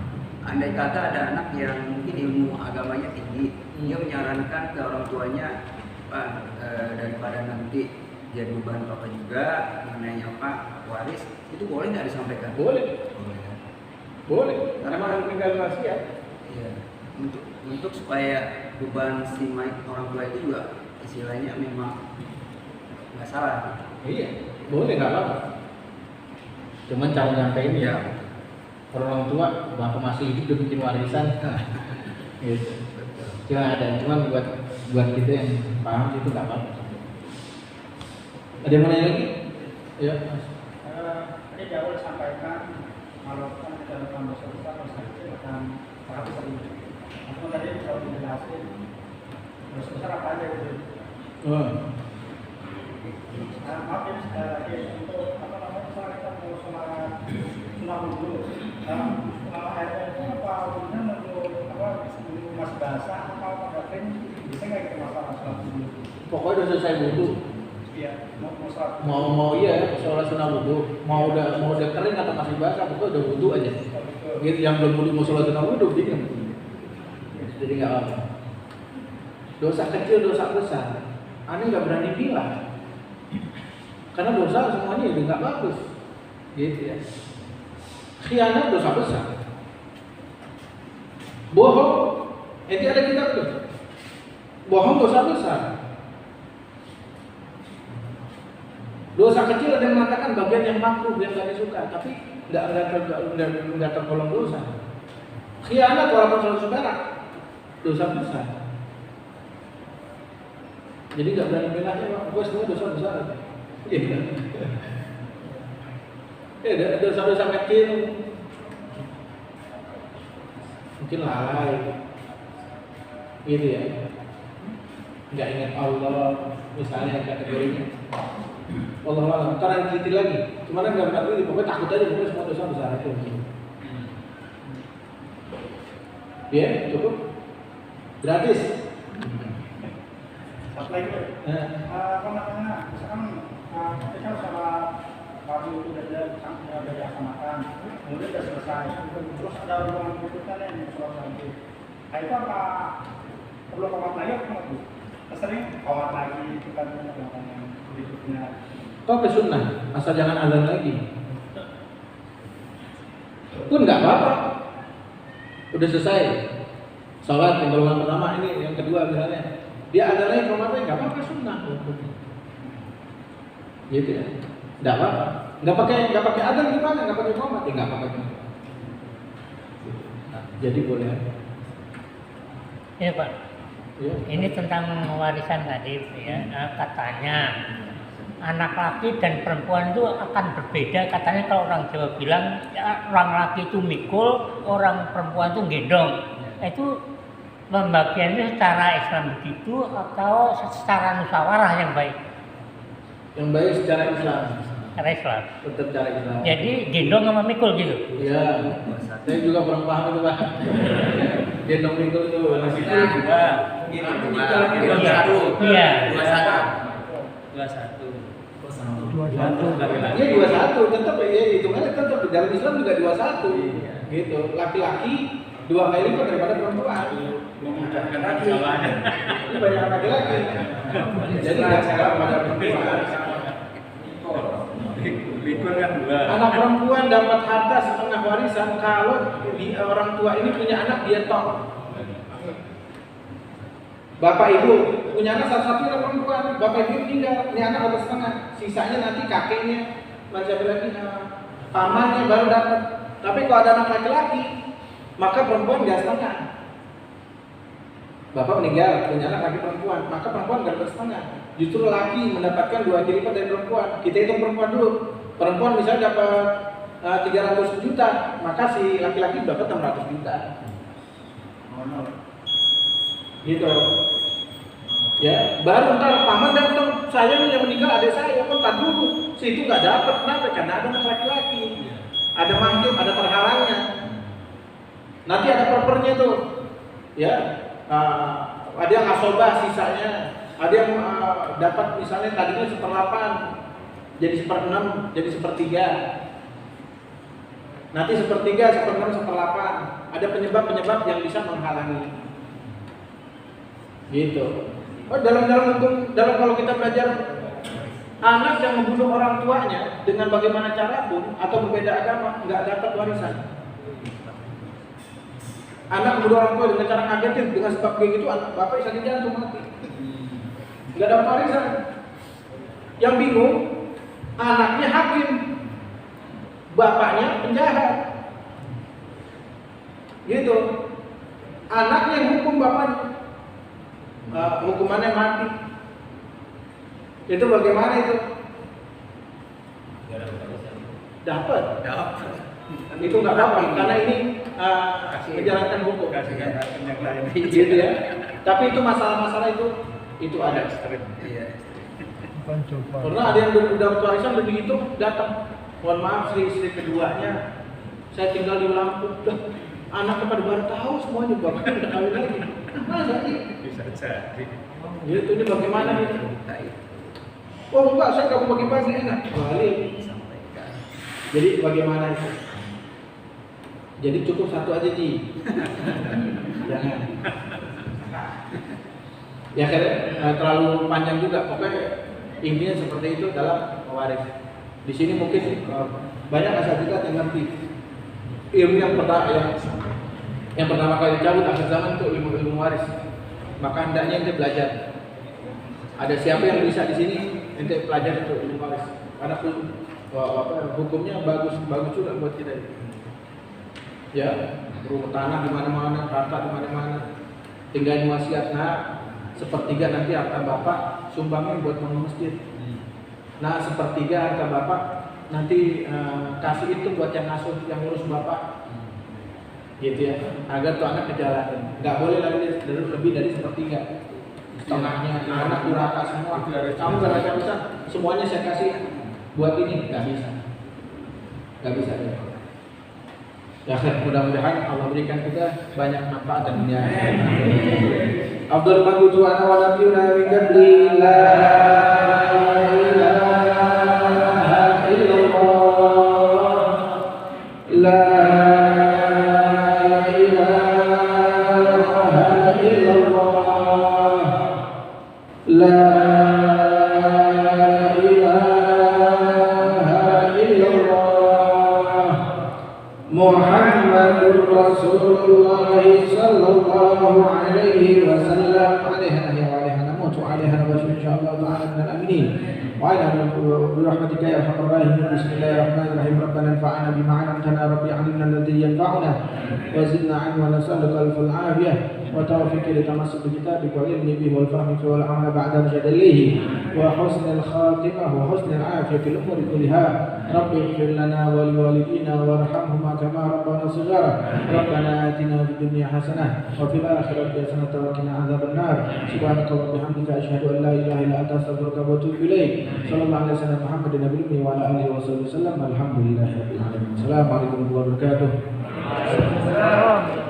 andai kata ada anak yang mungkin ilmu agamanya tinggi, dia menyarankan ke orang tuanya, daripada nanti jadi beban papa juga mengenai apa waris, itu boleh nggak disampaikan? Boleh. Boleh. Karena orang tinggal wasiat. Iya. Untuk supaya beban si orang tua itu juga istilahnya memang nggak salah. Iya, boleh nggak apa-apa. Cuman cara nyampein ya orang tua bapak masih hidup udah bikin warisan. Gitu. Cuman buat kita yang paham itu nggak apa-apa. Ada yang mau nanya lagi? Ya, Mas. Tadi jauh disampaikan kalau kan dalam bahasa besar kecil akan 100.000. Aku tadi kalau dijelasin bahasa besar apa aja gitu. Maaf ya sekali lagi untuk apa namanya misalnya kita mau sholat sunnah wudhu, airnya itu apa wudhunya nunggu masih basah atau pada kering bisa nggak kita masalah sholat wudhu? Pokoknya udah selesai wudhu. Iya, mau sholat. Mau iya sholat sunnah wudhu. Mau udah kering atau masih basah, pokoknya udah wudhu aja. Gitu yang belum wudhu mau sholat sunnah wudhu bingung. Jadi nggak apa. Dosa kecil, dosa besar. Aneh nggak berani bilang. Karena dosa semuanya itu nggak bagus, gitu ya. Khianat dosa besar. Bohong, itu ada kitab tuh. Bohong dosa besar. Dosa kecil ada yang mengatakan bagian yang makruh, yang nggak disuka, tapi nggak tergolong dosa. Khianat walaupun saudara, dosa besar. Jadi nggak berani bilangnya, gue semua dosa besar. Iya. Ya, dosa-dosa kecil, mungkin lalai, gitu ya. Nggak ingat Allah, misalnya kategorinya. Allah karena diteliti lagi. Cuma kan nggak berarti, pokoknya takut aja, pokoknya semua dosa besar itu. Ya, cukup. Gratis. Satu lagi, apa namanya? Misalkan ketika sholat pagi itu sudah dilaksanakan, kemudian sudah selesai, terus ada ruangan berikutnya yang sholat lagi. Nah itu apa perlu komat lagi atau enggak? Sering komat lagi itu kan yang berikutnya. Kau ke sunnah, asal jangan azan lagi. Pun nggak apa-apa. Udah selesai. Sholat yang golongan pertama ini, yang kedua misalnya. Dia azan lagi komatnya nggak apa-apa sunnah. Gitu ya. Nggak apa-apa. Nggak pakai azan gimana? Nggak pakai komat ya nggak apa-apa. Nah, jadi boleh. Ya Pak. Ya. Ini tentang warisan tadi ya. Katanya anak laki dan perempuan itu akan berbeda. Katanya kalau orang Jawa bilang ya, orang laki itu mikul, orang perempuan itu gendong. Itu pembagiannya secara Islam begitu atau secara musyawarah yang baik? Yang baik secara Islam. Secara Islam. Tetap cara Islam. Jadi gendong sama mikul gitu. Iya. Saya juga kurang paham itu Pak. Gendong mikul itu masih Iya. Iya. 21. Iya 21 tetap ya hitungannya tetap di dalam Islam juga 21. Gitu. Laki-laki 2 kali lipat daripada perempuan. Memudahkan lagi. Ini banyak laki-laki. Jadi nggak sama pada perempuan. Pikun kan 2. Anak perempuan dapat harta setengah warisan kalau orang tua ini punya anak dia tok. Bapak ibu punya anak satu-satunya perempuan, bapak ibu meninggal, ini anak dapat setengah, sisanya nanti kakeknya, macam lagi pamannya baru dapat. Tapi kalau ada anak laki-laki, maka perempuan nggak setengah. Bapak meninggal, punya anak laki perempuan, maka perempuan nggak dapat setengah. Justru laki mendapatkan 2 kali lipat dari perempuan. Kita hitung perempuan dulu. Perempuan misalnya dapat 300 juta, maka si laki-laki dapat 600 juta. Gitu. Ya, baru ntar paman datang, saya nih yang meninggal adik saya, kok ntar dulu. Si itu nggak dapat, kenapa? Karena ada anak laki-laki, ada mahjub, ada terhalangnya. Nanti ada perpernya tuh, ya. Ada yang asobah sisanya, ada yang dapat misalnya tadinya 1/8, jadi 1/6, jadi 1/3. Nanti 1/3, 1/6, 1/8. Ada penyebab-penyebab yang bisa menghalangi. Gitu. Oh, dalam hukum, kalau kita belajar anak yang membunuh orang tuanya dengan bagaimana cara pun atau berbeda agama nggak dapat warisan. Anak membunuh orang tua dengan cara ngagetin dengan sebab kayak gitu, anak bapak sakit jantung mati. Nggak dapat warisan. Yang bingung, anaknya hakim, bapaknya penjahat. Gitu. Anaknya yang hukum bapaknya. Hukumannya mati. Itu bagaimana itu? Dapat. Itu nggak dapat karena ini menjalankan hukum. Gitu ya. Tapi itu masalah-masalah itu ada. Karena ada yang udah warisan begitu datang. Mohon maaf istri keduanya, saya tinggal di Lampung. Anak pada baru tahu semuanya, bapaknya udah kawin lagi. Masa sih? Bisa jadi. Gitu, ini bagaimana nih? Oh enggak, saya nggak mau bagi-bagi, enak. Balik. Jadi bagaimana itu? Jadi cukup satu aja Ji. Jangan. Ya kan terlalu panjang juga. Pokoknya intinya seperti itu dalam mewaris. Di sini mungkin banyak asatidzah yang ngerti ilmu yang pertama kali dicabut akhir zaman itu ilmu waris. Maka hendaknya ente belajar. Ada siapa yang bisa di sini ente pelajari itu ilmu waris. Karena hukumnya bagus juga buat kita. Ya, rumah tanah di mana-mana, harta di mana-mana. Tinggal wasiat, nah 1/3 nanti harta bapak sumbangin buat bangun masjid. Nah 1/3 harta bapak nanti kasih itu buat yang ngasuh, yang ngurus bapak, gitu ya, agar tuh anak kejalanan. Nggak boleh lebih dari 1/3. Setengahnya anak durhaka semua. Kamu nggak bisa, semuanya saya kasih buat ini, nggak bisa ya. Ya, mudah-mudahan Allah berikan kita banyak manfaat dan dunia. Abdul Maghdubi wa nabiyuna min qabli la ilaha illallah la ilaha illallah la Muhammadur Rasulullah sallallahu alaihi wasallam alaihi wa namutu alaihi wa insyaallah ta'ala minal aminin wa ala rahmatika ya arhamar rahimin. Bismillahirrahmanirrahim. Rabbana anfa'na bima 'allamtana rabbi 'allimna alladhi yanfa'una wa zidna 'ilman wa nas'aluka al-'afwa wal-'afiyah wa tawfiq litamassuk bi kitabik wal ilmi bihi wal fahmi wal 'amali ba'da jadalihi wa husnil khatimah wa husnil 'afiyah fil umuri kulliha. Rabbi ighfir lana wa liwalidina warhamhuma kama rabbana shighara. Rabbana atina fid dunya hasanah wa fil akhirati hasanah wa qina adzaban nar. Subhanaka wa bihamdika asyhadu an la ilaha illa anta astaghfiruka wa atubu ilaik. Sallallahu alaihi wasallam Muhammadin nabiyyi wa ala alihi wasallam. Alhamdulillahirabbil alamin. Assalamualaikum warahmatullahi wabarakatuh.